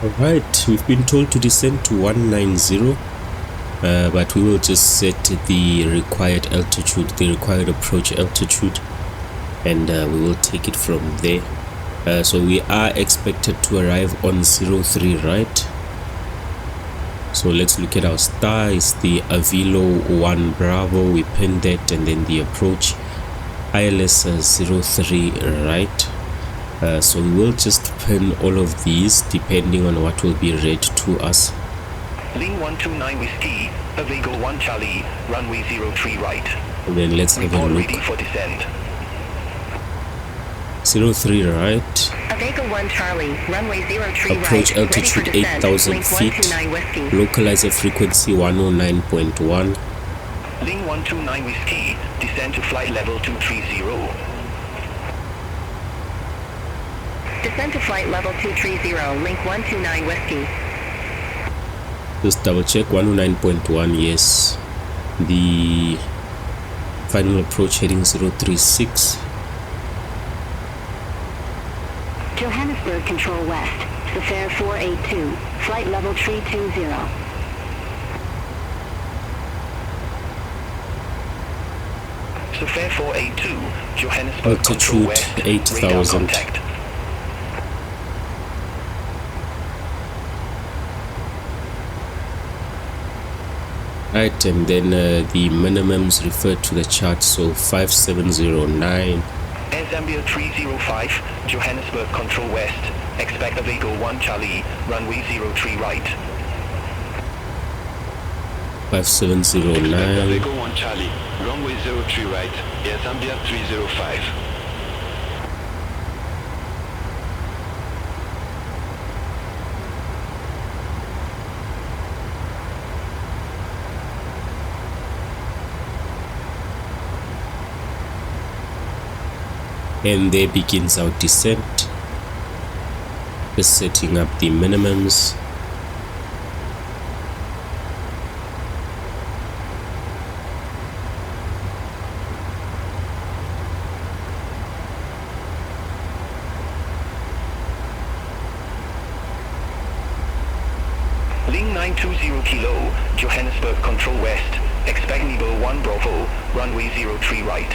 [SPEAKER 1] Alright, we've been told to descend to 190, but we will just set the required altitude, the required approach altitude, and we will take it from there. So we are expected to arrive on 03 right. So let's look at our star. It's the Avilo 1 Bravo. We pin that, and then the approach ILS 03 right. So we will just pin all of these depending on what will be read to us.
[SPEAKER 7] Link 129 Whiskey, Avego 1 Charlie, runway 03 right.
[SPEAKER 1] And then let's have a
[SPEAKER 7] Report
[SPEAKER 1] look.
[SPEAKER 7] ready for descent.
[SPEAKER 1] 03 right.
[SPEAKER 6] Avego 1 Charlie, runway 03
[SPEAKER 1] Approach
[SPEAKER 6] right,
[SPEAKER 1] altitude
[SPEAKER 6] ready for descent.
[SPEAKER 1] 8,000
[SPEAKER 6] Link
[SPEAKER 1] feet.
[SPEAKER 6] 129 Whiskey.
[SPEAKER 1] Localizer frequency 109.1.
[SPEAKER 7] Link 129 Whiskey, descend to flight level 230.
[SPEAKER 6] Descend to flight level 230, link 129 Whiskey.
[SPEAKER 1] Just double check 109.1. Yes, the final approach heading 036.
[SPEAKER 6] Johannesburg Control West, Safair 482, flight level 320.
[SPEAKER 7] Safair 482, Johannesburg Control
[SPEAKER 1] Altitude
[SPEAKER 7] West,
[SPEAKER 1] 8,000.
[SPEAKER 7] radar contact.
[SPEAKER 1] Right, and then the minimums referred to the chart, so 5709.
[SPEAKER 7] Air Zambia 305, Johannesburg Control West, expect Avego 1 Charlie, runway 03 right.
[SPEAKER 1] 5709.
[SPEAKER 8] Avego 1 Charlie, runway 03 right, Air Zambia 305.
[SPEAKER 1] And there begins our descent. Just setting up the minimums.
[SPEAKER 7] Link 920 Kilo, Johannesburg Control West, expect Niveau 1 Bravo, runway 03 right.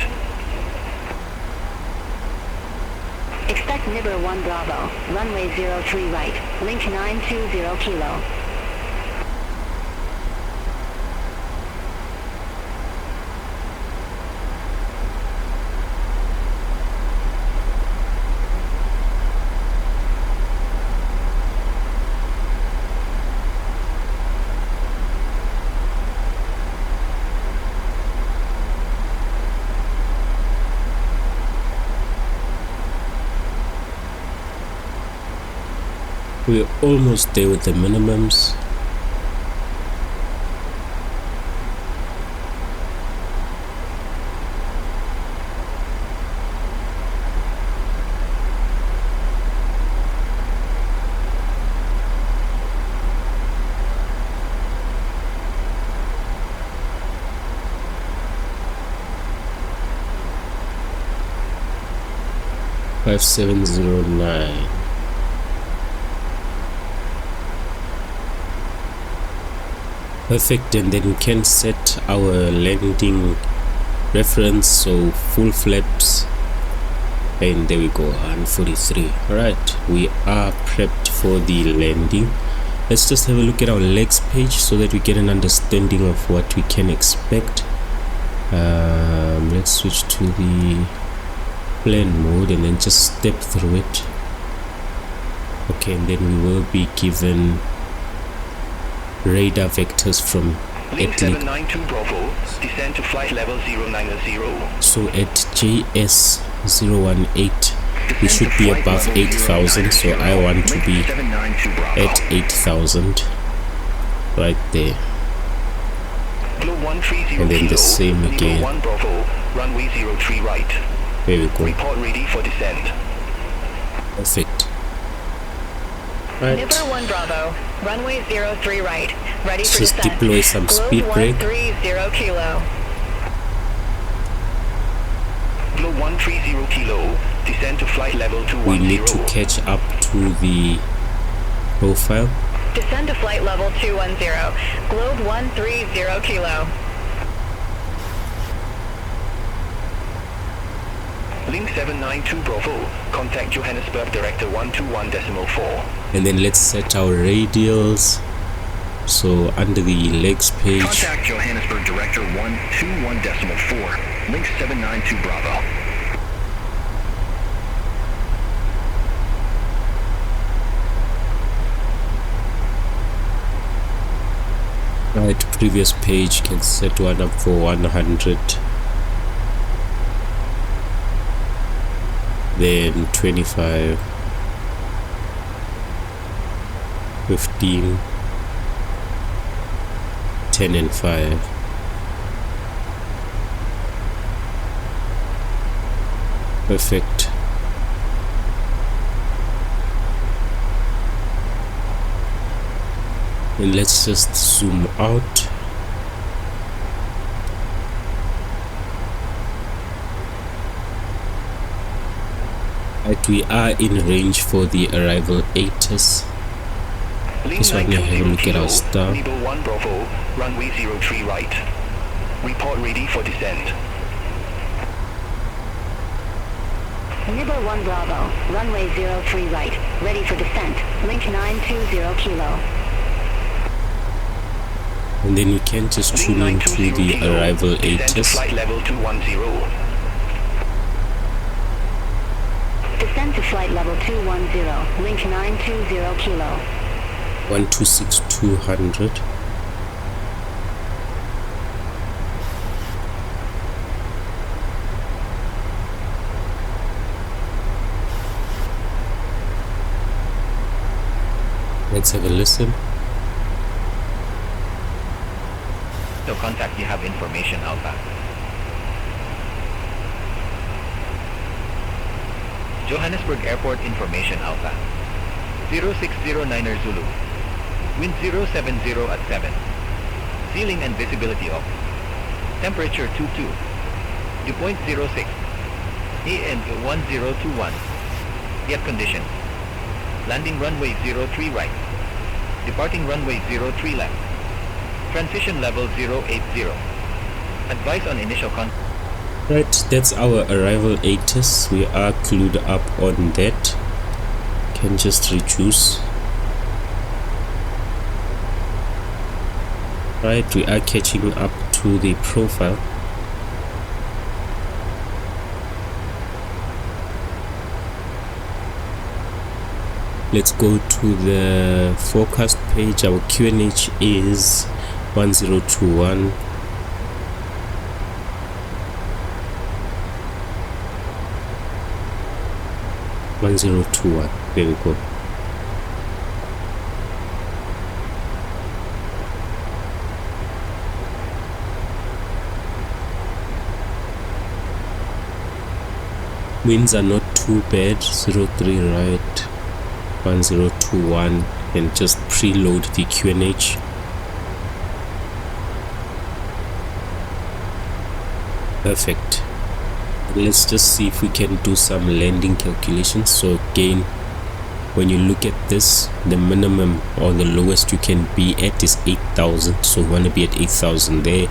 [SPEAKER 6] Expect Nibber 1 Bravo, runway 03 right, link 920 Kilo.
[SPEAKER 1] We're almost there with the minimums. 5709. Perfect, and then we can set our landing reference, so full flaps, and there we go, 143. All right, we are prepped for the landing. Let's just have a look at our legs page so that we get an understanding of what we can expect. Let's switch to the plan mode and then just step through it. Okay, and then we will be given radar vectors from
[SPEAKER 7] Link 792 Bravo, descend to flight level 090.
[SPEAKER 1] So at JS 018 we should be above 8,000, so I want to be at 8,000 right there, and then the same again.
[SPEAKER 7] Runway 03 right.
[SPEAKER 1] There we go.
[SPEAKER 7] Report ready for descent.
[SPEAKER 1] Perfect. Right.
[SPEAKER 2] Nipper 1 Bravo, runway 03 right, ready
[SPEAKER 1] Let's
[SPEAKER 2] for
[SPEAKER 1] just
[SPEAKER 2] descent.
[SPEAKER 1] deploy some speed brake.
[SPEAKER 2] 130 kilo.
[SPEAKER 7] Globe 130 kilo, descend to flight level 210.
[SPEAKER 1] We need to catch up to the profile.
[SPEAKER 2] Descend to flight level 210, globe 130 kilo.
[SPEAKER 7] Link 792 Bravo, contact Johannesburg Director 121.4.
[SPEAKER 1] And then let's set our radials. So under the legs page,
[SPEAKER 7] Contact Johannesburg Director 121.4, Link 792 Bravo.
[SPEAKER 1] right, previous page can set one up for 100, then 25, 15, 10 and 5. Perfect. And let's just zoom out. Right, we are in range for the arrival ATIS. This one we have a look at our star.
[SPEAKER 7] Level 1 Bravo, runway 03 right. Report ready for descent.
[SPEAKER 6] Nibble 1 Bravo, runway 03 right, ready for descent, link 920 kilo.
[SPEAKER 1] And then we can just tune into the arrival ATIS.
[SPEAKER 7] Flight level 210.
[SPEAKER 6] Descend to flight level 210, link 920 kilo.
[SPEAKER 1] 126-200. Let's have a listen.
[SPEAKER 9] So contact, you have information Alpha. Johannesburg Airport information Alpha. 0609er Zulu. Wind 070 at 7. Ceiling and visibility off. Temperature 22. Dew point 06. AM 1021. Air conditions. Landing runway 03 right. Departing runway 03 left. Transition level 080. Advice on initial contact.
[SPEAKER 1] Right, that's our arrival ATIS. We are clued up on that. Can just reduce. Right, we are catching up to the profile. Let's go to the forecast page. Our QNH is 1021. There we go. Winds are not too bad. 03 right, 1021, and just preload the QNH. Perfect. let's just see if we can do some landing calculations. So again, when you look at this, the minimum or the lowest you can be at is 8,000. So we want to be at 8,000 there,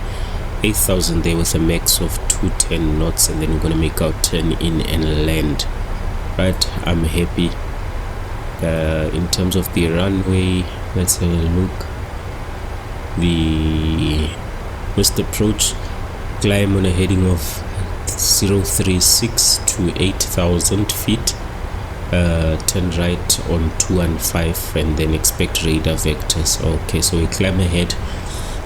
[SPEAKER 1] 8,000 there with a max of 210 knots, and then we're going to make our turn in and land. Right, I'm happy. In terms of the runway, let's have a look. The first approach, climb on a heading of 036 to 8,000 feet. Turn right on 215 and then expect radar vectors. Okay, so we climb ahead.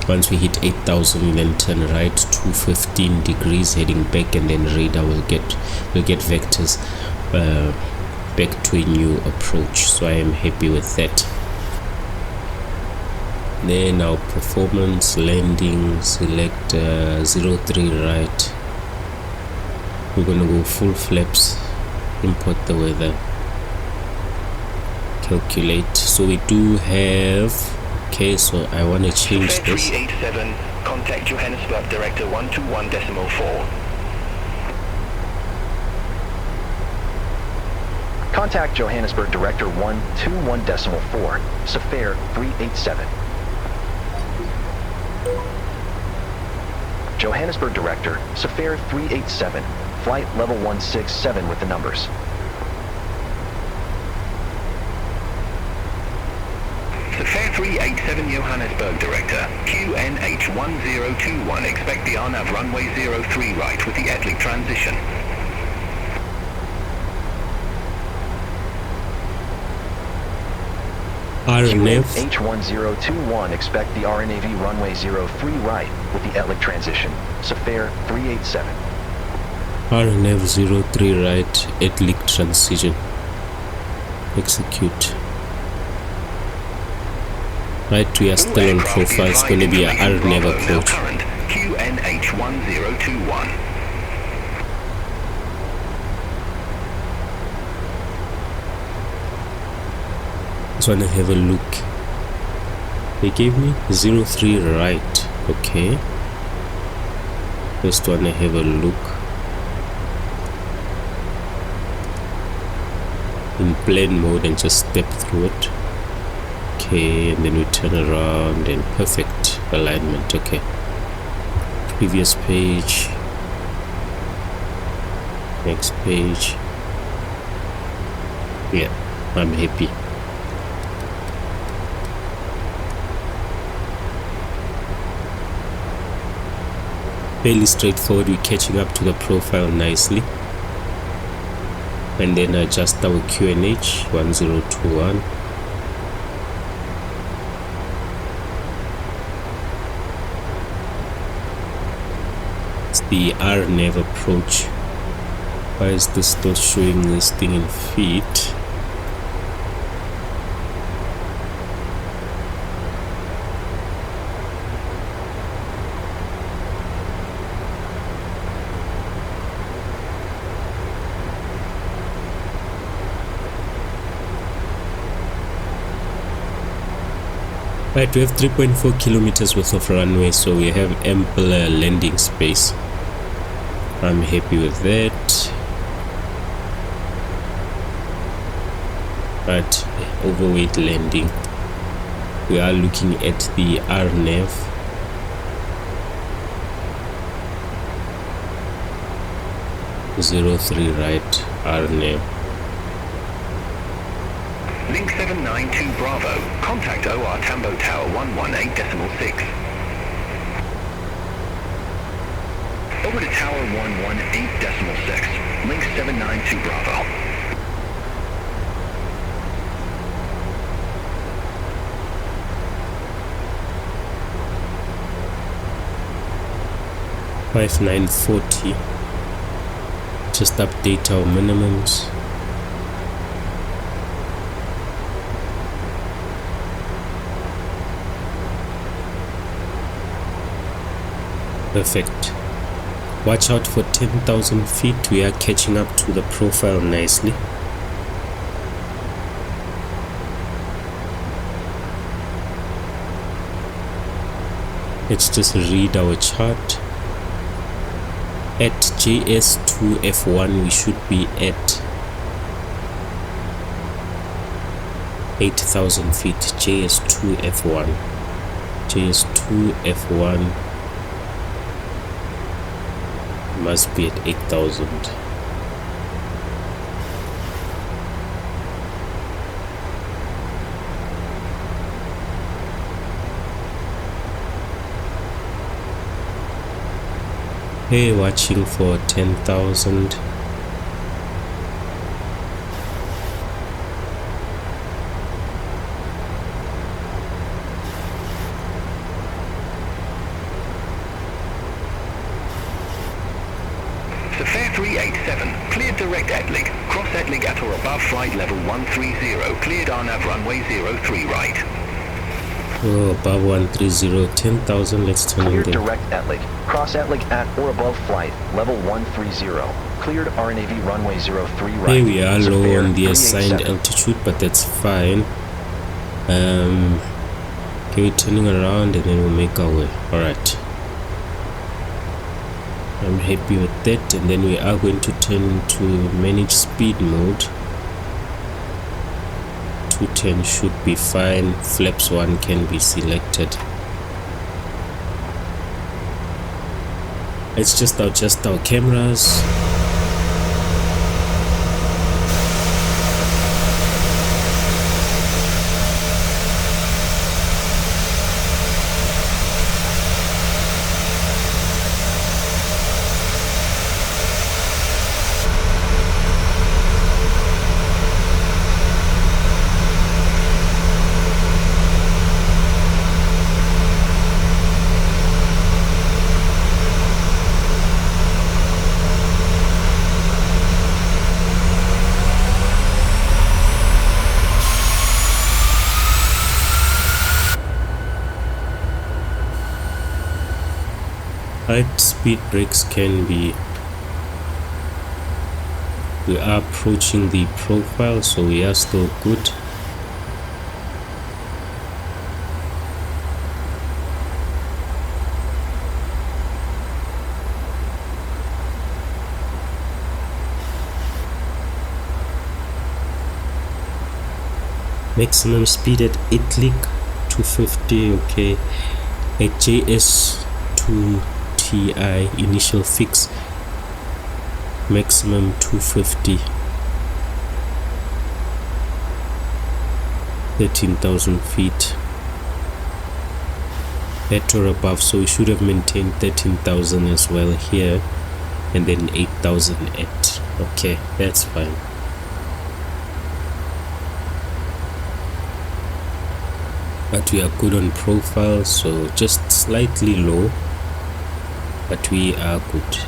[SPEAKER 1] Once we hit 8,000, we then turn right 215 degrees heading back, and then radar will get vectors back to a new approach. So I am happy with that. Then our performance, landing, select 03 right. We're gonna go full flaps, import the weather, calculate. So we do have, okay, so I want to change this.
[SPEAKER 7] 387, contact Johannesburg Director 121.4.
[SPEAKER 5] Contact Johannesburg Director 121.4, SAFAir 387. Johannesburg Director, SAFAir 387, flight level 167 with the numbers.
[SPEAKER 7] SAFAir 387 Johannesburg Director, QNH1021, expect the RNAV runway 03 right with the Atlic transition.
[SPEAKER 1] RNAV
[SPEAKER 5] H1021, expect the RNAV runway 03 right with the Atlic transition. SAFAir 387.
[SPEAKER 1] RNAV 03 right, Atlic transition. Execute. Right, we are still on profile. It's going to be a RNAV approach.
[SPEAKER 7] QNH1021.
[SPEAKER 1] Just want to have a look. They gave me 03 right. Okay. Just want to have a look. In plane mode and just step through it. Okay, and then we turn around and perfect alignment. Okay. Previous page. Next page. Yeah, I'm happy. Fairly straightforward. We're catching up to the profile nicely. And then adjust our QNH 1021. It's the RNAV approach. Why is this still showing this thing in feet? Right, we have 3.4 kilometers worth of runway, so we have ample landing space. I'm happy with that. Right, overweight landing. We are looking at the RNAV. (03) right, RNAV.
[SPEAKER 7] Link 792 Bravo. Contact OR Tambo Tower 118.6. Over to Tower 118.6. Link 792 Bravo.
[SPEAKER 1] (5940). Just update our minimums. Perfect. Watch out for 10,000 feet. We are catching up to the profile nicely. Let's just read our chart. At JS2F1 we should be at 8,000 feet. JS2F1 must be at 8,000. Hey, watching for 10,000.
[SPEAKER 3] Safair 387, cleared direct Atlig. Cross Atlig at or above flight level 130. Cleared RNAV runway 03 right.
[SPEAKER 1] Oh, above 130, 10,000. Let's turn on
[SPEAKER 5] Cleared
[SPEAKER 1] the
[SPEAKER 5] direct Atlig. Cross Atlig at or above flight level 130. Cleared RNAV runway 03 right.
[SPEAKER 1] Here we are low
[SPEAKER 5] Safair
[SPEAKER 1] on the assigned
[SPEAKER 5] 387.
[SPEAKER 1] altitude, but that's fine. Okay, we're turning around and then we'll make our way. Alright, I'm happy with that. And then we are going to turn to manage speed mode. 210 should be fine. Flaps 1 can be selected. Let's just adjust our cameras. Right, speed brakes can be. We are approaching the profile, so we are still good. Maximum speed at Atlig 250. Okay, at JS2TI initial fix maximum 250. 13,000 feet at or above, so we should have maintained 13,000 as well here, and then 8,000 at. Okay, that's fine. But we are good on profile, so just slightly low, but we are good.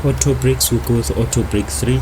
[SPEAKER 1] Auto brakes, will go with auto brake 3.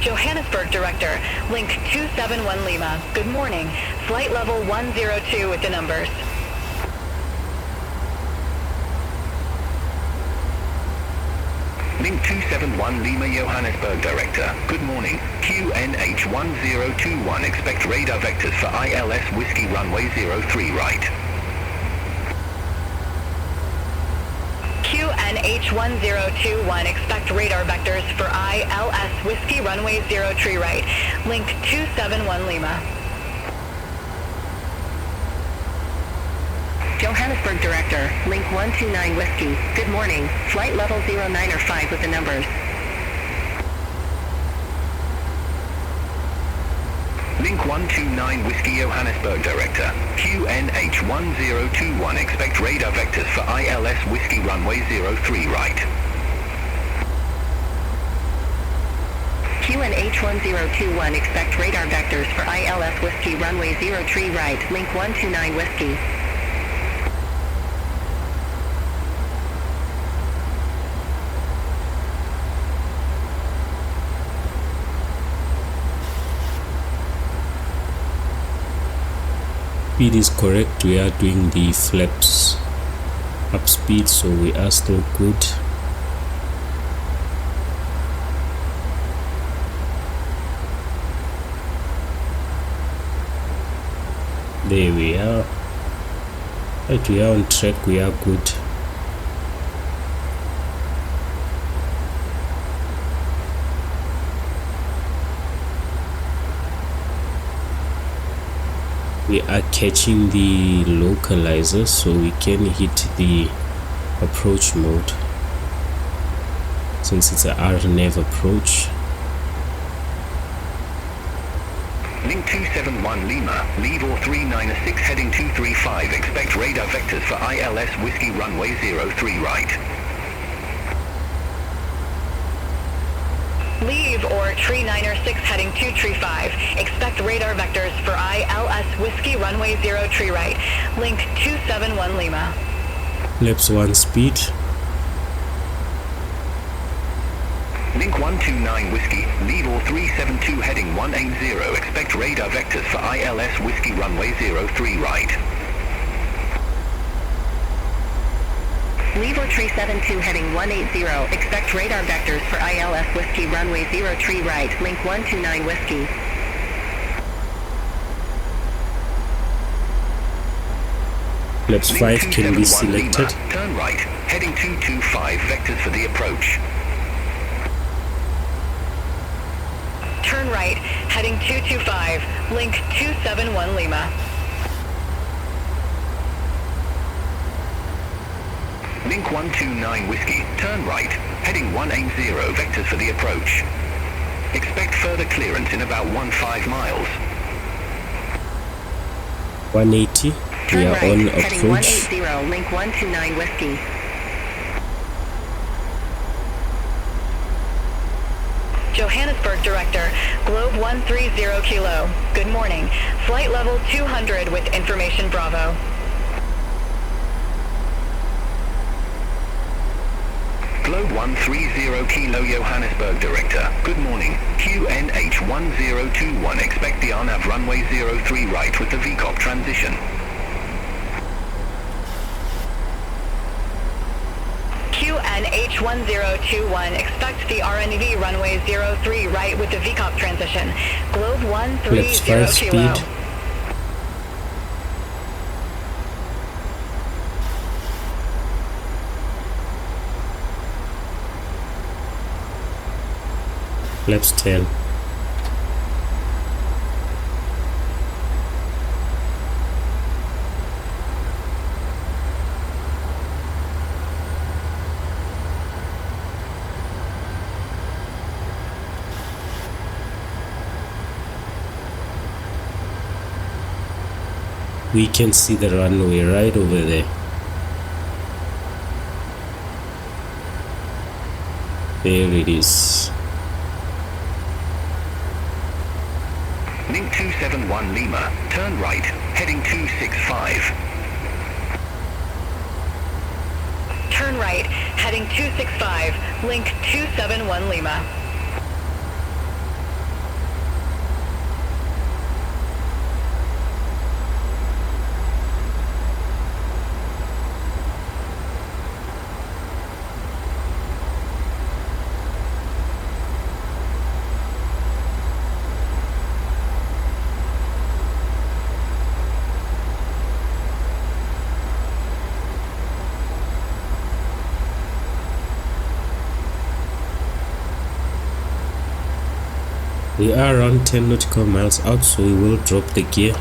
[SPEAKER 2] Johannesburg Director, link 271 Lima. Good morning. Flight level 102 with the numbers.
[SPEAKER 3] Link 271 Lima Johannesburg Director. Good morning. QNH 1021. Expect radar vectors for ILS Whiskey Runway 03 right.
[SPEAKER 2] QNH 1021. Expect radar vectors for ILS Whiskey Runway 03 right. Link 271 Lima.
[SPEAKER 6] Johannesburg Director, link 129 Whiskey. Good morning. Flight level 09 or 5 with the numbers.
[SPEAKER 3] Link 129 Whiskey Johannesburg Director. QNH 1021. Expect radar vectors for ILS Whiskey Runway 03 right.
[SPEAKER 6] QNH 1021. Expect radar vectors for ILS Whiskey Runway 03 right. Link 129 Whiskey.
[SPEAKER 1] Speed is correct. We are doing the flaps up speed, so we are still good. There we are. Right, we are on track. We are good. We are catching the localizer, so we can hit the approach mode since it's a RNAV approach.
[SPEAKER 3] Link 271 Lima, leave or 396 heading 235. Expect radar vectors for ILS Whiskey Runway 03 right.
[SPEAKER 2] Leave or tree 906 heading 235. Expect radar vectors for ILS Whiskey Runway 03 right. Link 271 Lima.
[SPEAKER 1] Flaps 1 speed.
[SPEAKER 3] Link 129 Whiskey, leave or 372 heading 180. Expect radar vectors for ILS Whiskey Runway 03 right.
[SPEAKER 6] Lever 372 heading 180. Expect radar vectors for ILS Whiskey Runway 03 right. Link 129 Whiskey.
[SPEAKER 1] Flaps 5 can be selected.
[SPEAKER 3] Lima, turn right, heading 225. Vectors for the approach.
[SPEAKER 2] Turn right, heading 225. Link 271 Lima.
[SPEAKER 3] Link 129 Whiskey, turn right, heading 180, vectors for the approach. Expect further clearance in about 15 miles.
[SPEAKER 1] 180,
[SPEAKER 6] turn
[SPEAKER 1] we are
[SPEAKER 6] right,
[SPEAKER 1] on
[SPEAKER 6] heading
[SPEAKER 1] approach.
[SPEAKER 6] 180, link 129 Whiskey.
[SPEAKER 2] Johannesburg Director, Globe 130 Kilo. Good morning. Flight level 200 with information Bravo.
[SPEAKER 3] Globe 130 Kilo Johannesburg Director. Good morning. QNH 1021. Expect the RNAV runway 03 right with the VCOP transition.
[SPEAKER 2] QNH 1021. Expect the RNV runway 03 right with the VCOP transition. Globe 130 Kilo.
[SPEAKER 1] Speed. Flaps 10. We can see the runway right over there. There it is.
[SPEAKER 3] Link 271 Lima, turn right, heading 265.
[SPEAKER 2] Turn right, heading 265, link 271 Lima.
[SPEAKER 1] We are around 10 nautical miles out, so we will drop the gear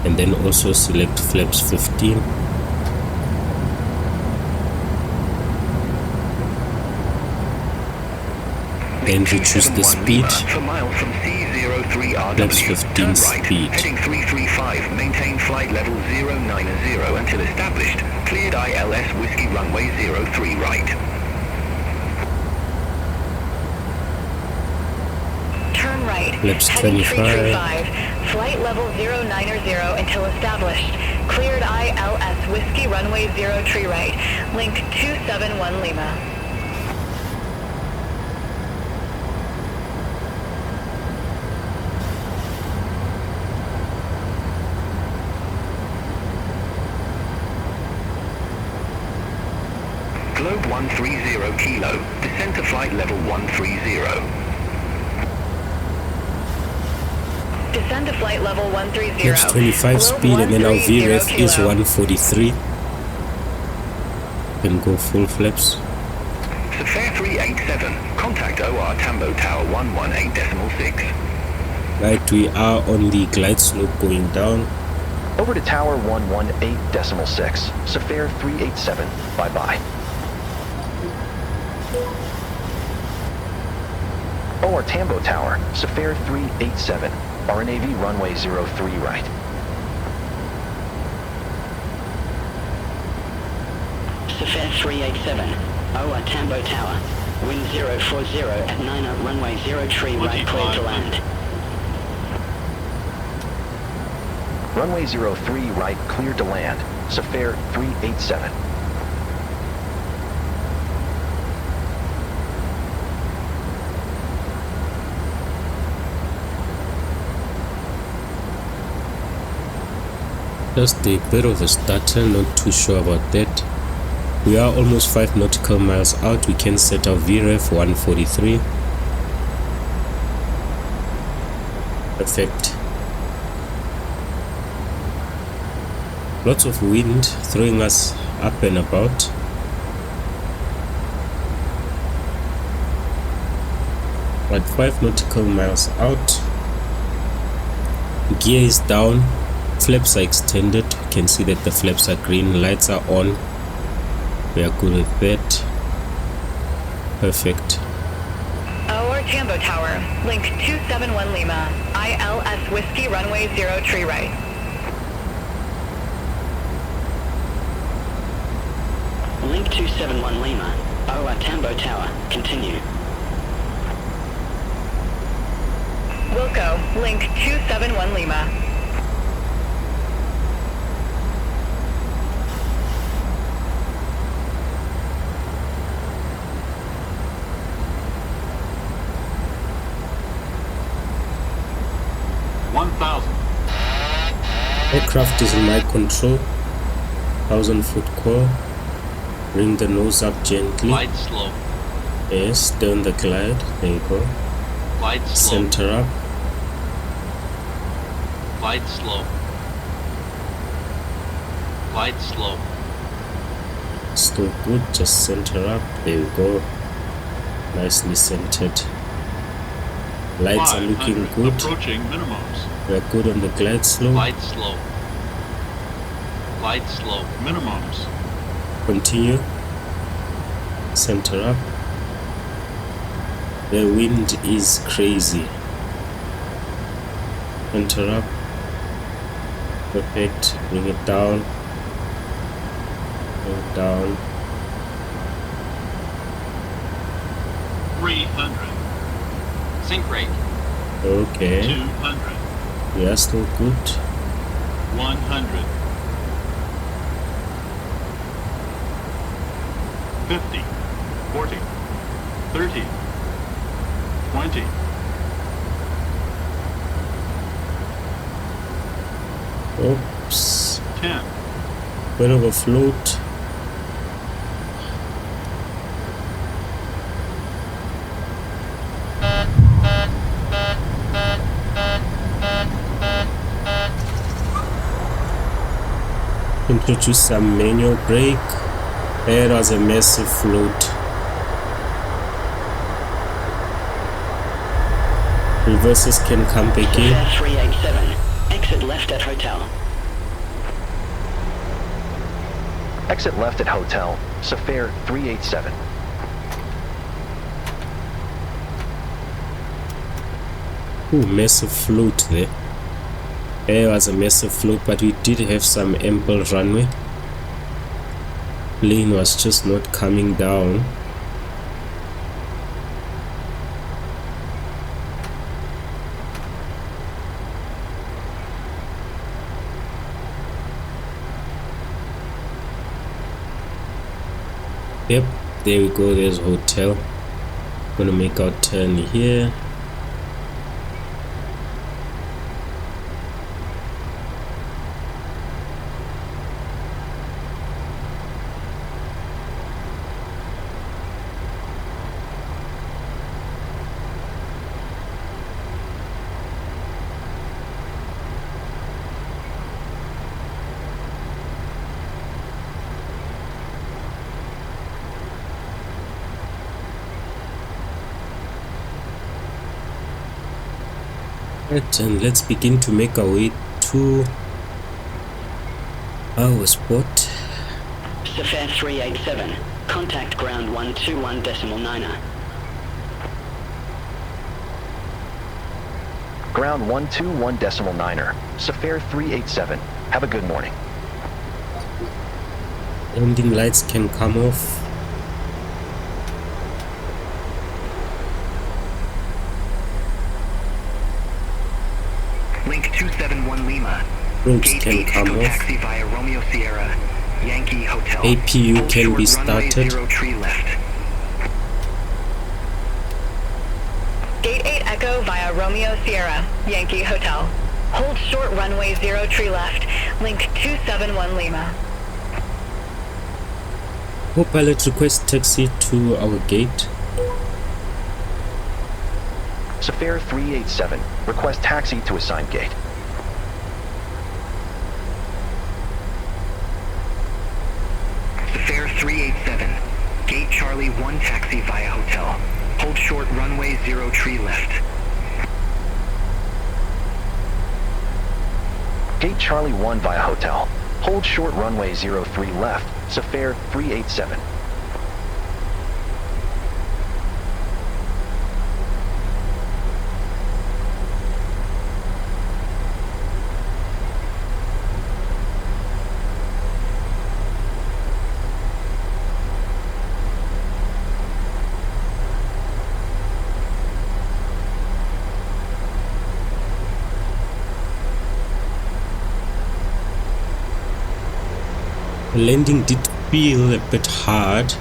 [SPEAKER 1] and then also select flaps 15. Then reduce the speed.
[SPEAKER 7] For miles from C03RW,
[SPEAKER 1] Flaps 15
[SPEAKER 7] turn right,
[SPEAKER 1] speed.
[SPEAKER 7] heading 335, maintain flight level 090 until established. Cleared ILS Whiskey runway 03 right.
[SPEAKER 2] Turn right.
[SPEAKER 1] Flaps
[SPEAKER 2] Heading
[SPEAKER 1] 25.
[SPEAKER 2] 335. Flight level 090 until established. Cleared ILS Whiskey runway 03 right. Link 271 Lima.
[SPEAKER 7] Globe 130 kilo. Descend to flight level 130.
[SPEAKER 2] Descend to flight level 130.
[SPEAKER 1] Flaps 25 speed, and then our VREF is 143. Then go full flaps.
[SPEAKER 7] Safair 387. Contact OR Tambo Tower 118.6.
[SPEAKER 1] Right, we are on the glide slope going down.
[SPEAKER 5] Over to Tower 118.6. Safair 387. Bye-bye. OR Tambo Tower, Safair 387. RNAV runway 03 right.
[SPEAKER 6] Safair 387, OR Tambo Tower, wind 040 at 9 runway 03 right, clear to land.
[SPEAKER 5] Runway 03 right, clear to land. Safair 387.
[SPEAKER 1] Just a bit of a stutter, not too sure about that. We are almost 5 nautical miles out. We can set our VREF 143. Perfect. Lots of wind throwing us up and about. But 5 nautical miles out. Gear is down. Flaps are extended. You can see that the flaps are green, lights are on. We are good with that. Perfect.
[SPEAKER 2] OR Tambo Tower, link 271 Lima, ILS Whiskey runway 03 right.
[SPEAKER 6] Link 271 Lima, OR Tambo Tower, continue.
[SPEAKER 2] Wilco, link 271 Lima.
[SPEAKER 1] Aircraft is in my control. 1,000-foot call. Bring the nose up gently.
[SPEAKER 10] Glide slow.
[SPEAKER 1] Yes, turn the glide. There you go.
[SPEAKER 10] Glide slow.
[SPEAKER 1] Center up.
[SPEAKER 10] Glide slow. Glide slow.
[SPEAKER 1] Still good. Just center up. There you go. Nicely centered. Lights are looking good.
[SPEAKER 10] Approaching minimums.
[SPEAKER 1] We're good on the glide slope.
[SPEAKER 10] Glide slow. Glide slow. Minimums.
[SPEAKER 1] Continue. Center up. The wind is crazy. Center up. Perfect. Bring it down. Bring it down.
[SPEAKER 10] 300. Sink rate.
[SPEAKER 1] Okay.
[SPEAKER 10] 200.
[SPEAKER 1] We are still good.
[SPEAKER 10] 100. 50. 40. 30. 20.
[SPEAKER 1] Oops.
[SPEAKER 10] 10.
[SPEAKER 1] Bit of a float. Introduce some manual brake. There was a massive float. Reverses can come back in.
[SPEAKER 6] Safair 387. Exit left at hotel.
[SPEAKER 5] Exit left at hotel, Safair 387.
[SPEAKER 1] Ooh, massive float there. There was a massive float, but we did have some ample runway. Plane was just not coming down. Yep, there we go, there's hotel. Gonna make our turn here. Right, and let's begin to make our way to our spot.
[SPEAKER 6] Safair 387. Contact ground 121.9er.
[SPEAKER 5] Ground 121.9er, Safair 387. Have a good morning.
[SPEAKER 1] Landing lights can come off.
[SPEAKER 7] Link 271 Lima.
[SPEAKER 1] Roads
[SPEAKER 7] Gate
[SPEAKER 1] can
[SPEAKER 7] 8
[SPEAKER 1] come
[SPEAKER 7] to
[SPEAKER 1] off.
[SPEAKER 7] taxi via Romeo Sierra, Yankee Hotel.
[SPEAKER 1] APU
[SPEAKER 7] Hold
[SPEAKER 1] can
[SPEAKER 7] short
[SPEAKER 1] be
[SPEAKER 7] runway
[SPEAKER 1] started.
[SPEAKER 7] 0 tree left.
[SPEAKER 2] Gate 8 Echo via Romeo Sierra, Yankee Hotel. Hold short runway 0 tree left. Link 271 Lima.
[SPEAKER 1] Co-pilot request taxi to our gate.
[SPEAKER 5] Safair 387. Request taxi to assigned gate.
[SPEAKER 7] Safair 387. Gate Charlie 1 taxi via hotel. Hold short runway 0 tree left.
[SPEAKER 5] Gate Charlie 1 via hotel. Hold short runway 03 left, Safair 387.
[SPEAKER 1] The landing did feel a bit hard,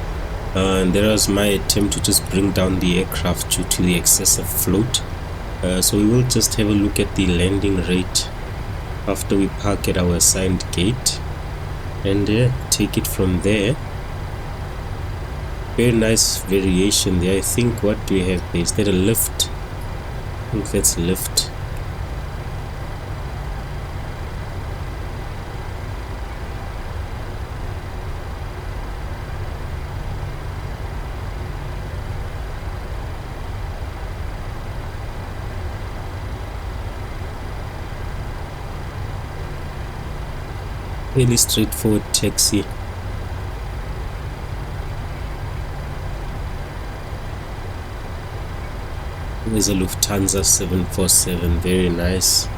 [SPEAKER 1] and there was my attempt to just bring down the aircraft due to the excessive float. So we will just have a look at the landing rate after we park at our assigned gate and take it from there. Very nice variation there. I think, what do we have there? Is that a lift? I think that's lift. Really straightforward taxi. There's a Lufthansa 747, very nice.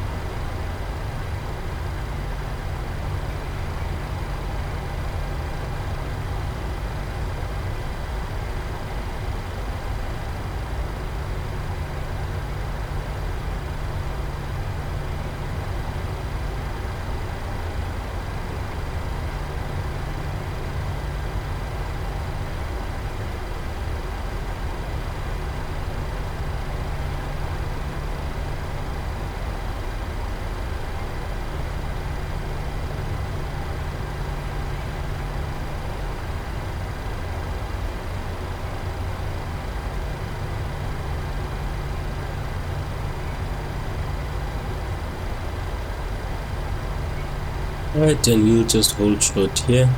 [SPEAKER 1] Alright, and you just hold short here.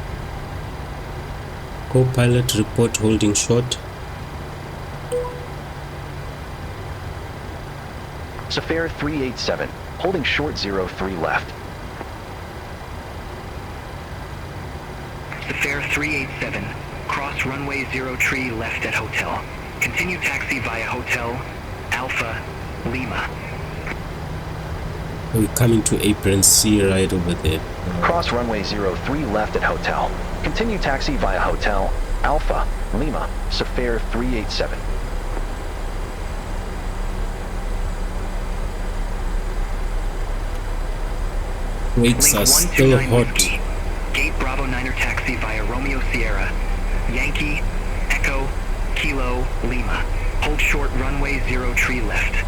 [SPEAKER 1] Co-pilot report holding short.
[SPEAKER 5] Safair 387, holding short 03 left.
[SPEAKER 7] Safair 387, cross runway 03 left at hotel. Continue taxi via Hotel Alpha Lima.
[SPEAKER 1] We're coming to apron C right over there.
[SPEAKER 5] Cross runway 03 left at hotel. Continue taxi via Hotel Alpha Lima, Safair 387.
[SPEAKER 1] Wakes are still hot.
[SPEAKER 7] Whiskey. Gate Bravo 9er taxi via Romeo Sierra, Yankee, Echo, Kilo, Lima. Hold short runway 03 left.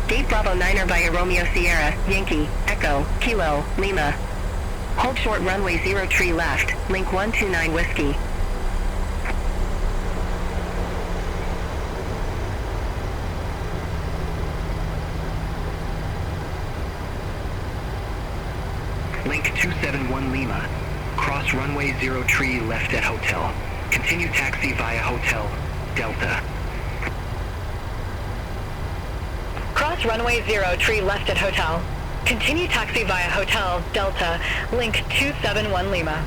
[SPEAKER 2] Gate Bravo 9er via Romeo Sierra, Yankee, Echo, Kilo, Lima. Hold short runway 03 left, link 129 Whiskey.
[SPEAKER 7] Link 271 Lima. Cross runway 03 left at hotel. Continue taxi via Hotel Delta.
[SPEAKER 2] Cross runway 03 left at hotel. Continue taxi via Hotel Delta, link 271 Lima.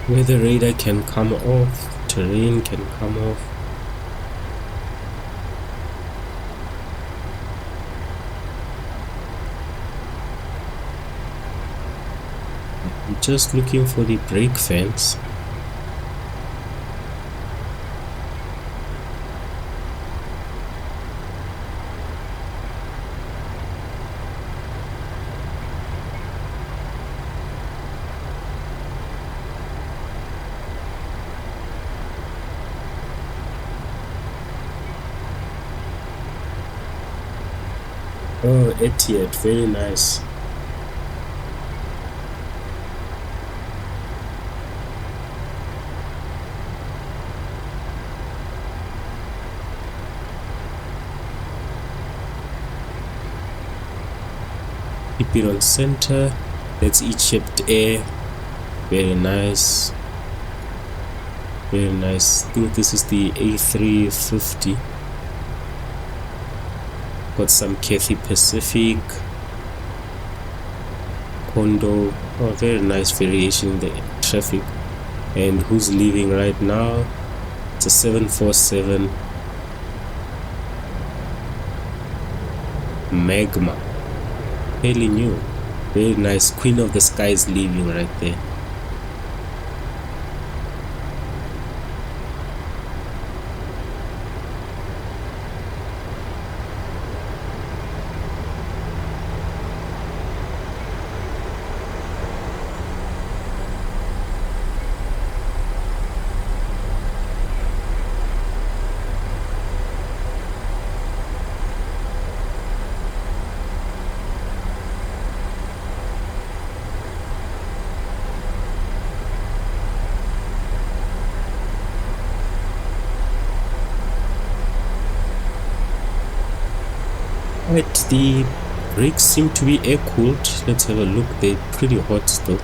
[SPEAKER 1] Weather radar can come off, terrain can come off. I'm just looking for the brake fans. Oh, Etihad, very nice. Keep it on center. That's Egypt Air. Very nice. Very nice. I think this is the A350. Got some Cathay Pacific, Kondo. Oh, very nice variation in the traffic. And who's leaving right now? It's a 747 Magma. Fairly new. Very nice. Queen of the Sky is leaving right there. Right, the brakes seem to be air cooled. Let's have a look. They're pretty hot still.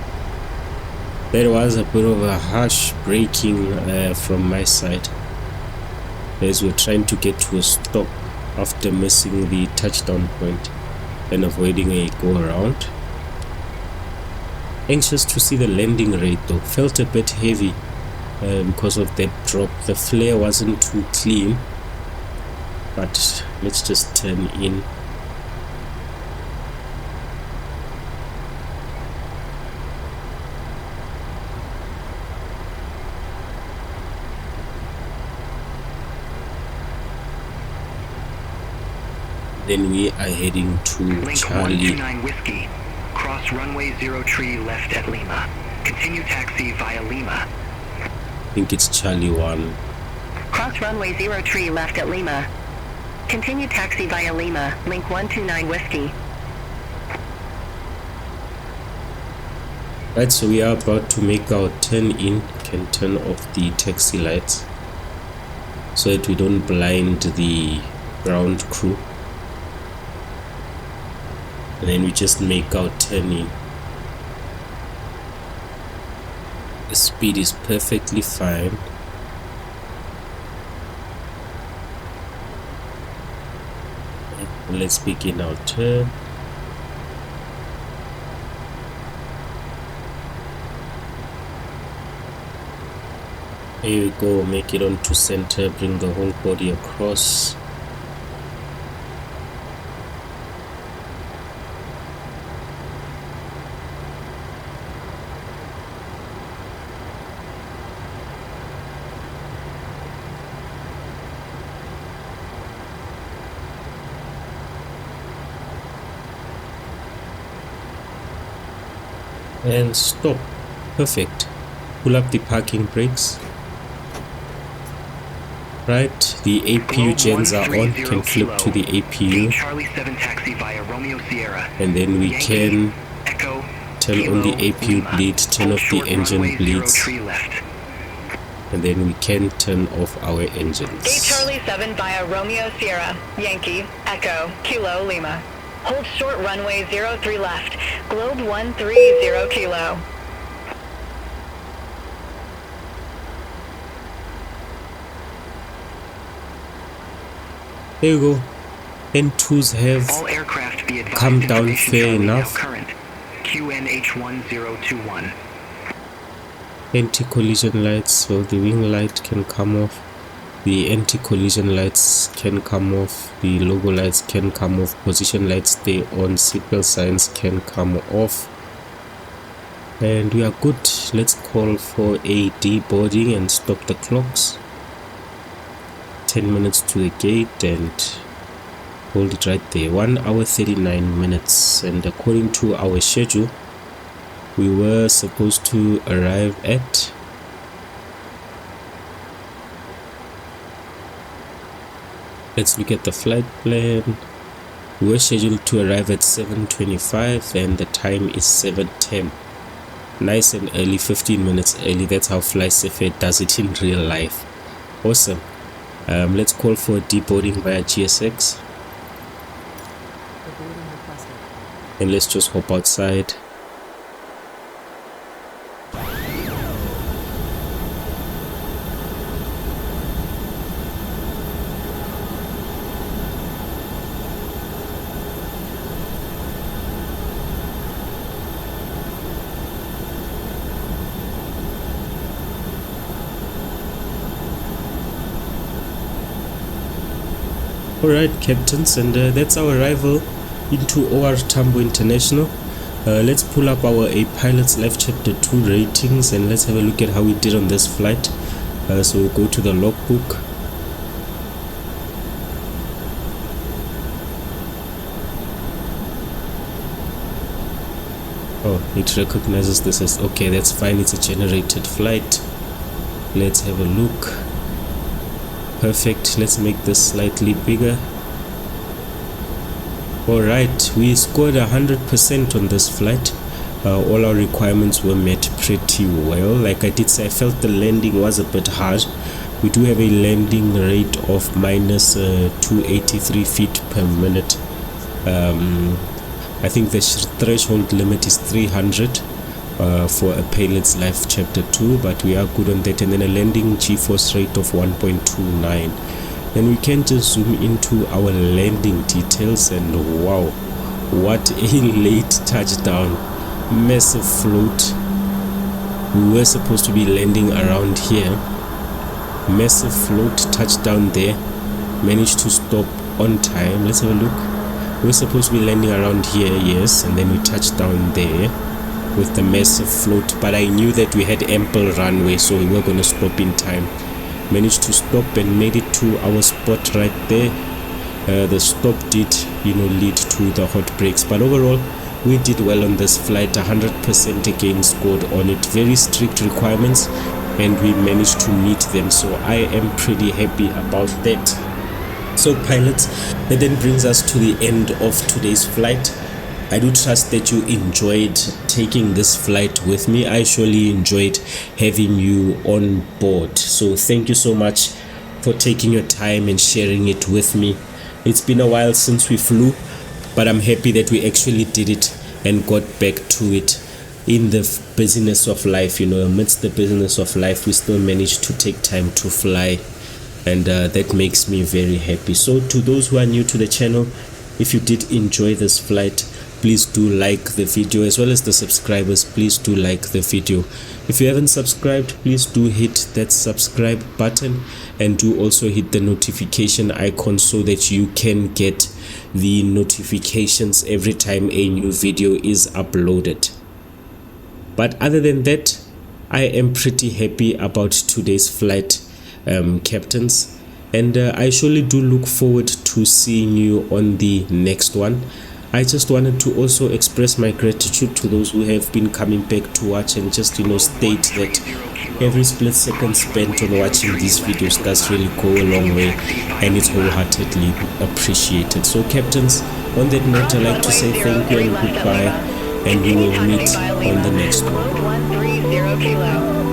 [SPEAKER 1] There was a bit of a harsh braking from my side as we're trying to get to a stop after missing the touchdown point and avoiding a go around. Anxious to see the landing rate though. Felt a bit heavy because of that drop. The flare wasn't too clean, but let's just turn in. Then we are heading to
[SPEAKER 7] Link
[SPEAKER 1] Charlie.
[SPEAKER 7] 129 Whiskey. Cross runway 03 left at Lima. Continue taxi via Lima.
[SPEAKER 1] I think it's Charlie 1.
[SPEAKER 2] Cross runway 03 left at Lima. Continue taxi via Lima, link 129 Whiskey.
[SPEAKER 1] Right, so we are about to make our turn in. Can turn off the taxi lights so that we don't blind the ground crew. And then we just make our turn in. The speed is perfectly fine. Let's begin our turn. Here we go, make it onto center, bring the whole body across. And stop. Perfect. Pull up the parking brakes. Right, the APU gens are on, can flip to the APU,
[SPEAKER 7] Charlie 7 taxi via Romeo Sierra.
[SPEAKER 1] and then we can
[SPEAKER 7] Echo,
[SPEAKER 1] turn on the APU
[SPEAKER 7] Lima.
[SPEAKER 1] bleed, turn
[SPEAKER 7] Hold
[SPEAKER 1] off the
[SPEAKER 7] short
[SPEAKER 1] engine
[SPEAKER 7] runway
[SPEAKER 1] bleeds,
[SPEAKER 7] 03 left.
[SPEAKER 1] and then we can turn off our
[SPEAKER 2] Gate
[SPEAKER 1] engines.
[SPEAKER 2] Charlie 7 via Romeo Sierra, Yankee, Echo, Kilo, Lima. Hold short runway 03 left, Globe 130 Kilo.
[SPEAKER 1] There you go. N2s have
[SPEAKER 7] All aircraft be advised
[SPEAKER 1] come down
[SPEAKER 7] information
[SPEAKER 1] fair
[SPEAKER 7] Charlie now
[SPEAKER 1] enough.
[SPEAKER 7] current. QNH1021.
[SPEAKER 1] Anti-collision lights, so the wing light can come off, the anti-collision lights can come off, the logo lights can come off, position lights stay on, seatbelt signs can come off, and we are good. Let's call for a deboarding and stop the clocks. 10 minutes to the gate and hold it right there. 1 hour 39 minutes, and according to our schedule we were supposed to arrive at let's look at the flight plan. We were scheduled to arrive at 7:25 and the time is 7:10. Nice and early, 15 minutes early. That's how FlySafair does it in real life. Awesome. Let's call for deboarding via GSX
[SPEAKER 4] Deboarding requested.
[SPEAKER 1] and let's just hop outside. Alright, captains, and that's our arrival into OR Tambo International. Let's pull up our A Pilot's Life Chapter 2 ratings and let's have a look at how we did on this flight. So we'll go to the logbook. Oh, it recognizes this as okay, that's fine, it's a generated flight. Let's have a look. Perfect, let's make this slightly bigger. Alright, we scored 100% on this flight. All our requirements were met pretty well. Like I did say, I felt the landing was a bit hard. We do have a landing rate of minus 283 feet per minute. I think the threshold limit is 300 for a Pilot's Life Chapter 2, but we are good on that. And then a landing G-force rate of 1.29. Then we can just zoom into our landing details, and wow, what a late touchdown. Massive float. We were supposed to be landing around here. Massive float, touchdown there. Managed to stop on time. Let's have a look. We're supposed to be landing around here, yes, and then we touched down there with the massive float, but I knew that we had ample runway, so we were going to stop in time. Managed to stop and made it to our spot right there. The stop did, lead to the hot brakes, but overall we did well on this flight. 100% again scored on it. Very strict requirements and we managed to meet them, so I am pretty happy about that. So pilots, that then brings us to the end of today's flight. I do trust that you enjoyed taking this flight with me. I surely enjoyed having you on board. So thank you so much for taking your time and sharing it with me. It's been a while since we flew, but I'm happy that we actually did it and got back to it. In the business of life, amidst the business of life, we still managed to take time to fly, and that makes me very happy. So to those who are new to the channel, If you did enjoy this flight, please do like the video, as well as the subscribers, please do like the video. If you haven't subscribed, please do hit that subscribe button, and do also hit the notification icon so that you can get the notifications every time a new video is uploaded. But other than that, I am pretty happy about today's flight, captains, and I surely do look forward to seeing you on the next one. I just wanted to also express my gratitude to those who have been coming back to watch, and just state that every split second spent on watching these videos does really go a long way, and it's wholeheartedly appreciated. So captains, on that note, I'd like to say thank you and goodbye, and we will meet on the next one.
[SPEAKER 2] 130 kilo.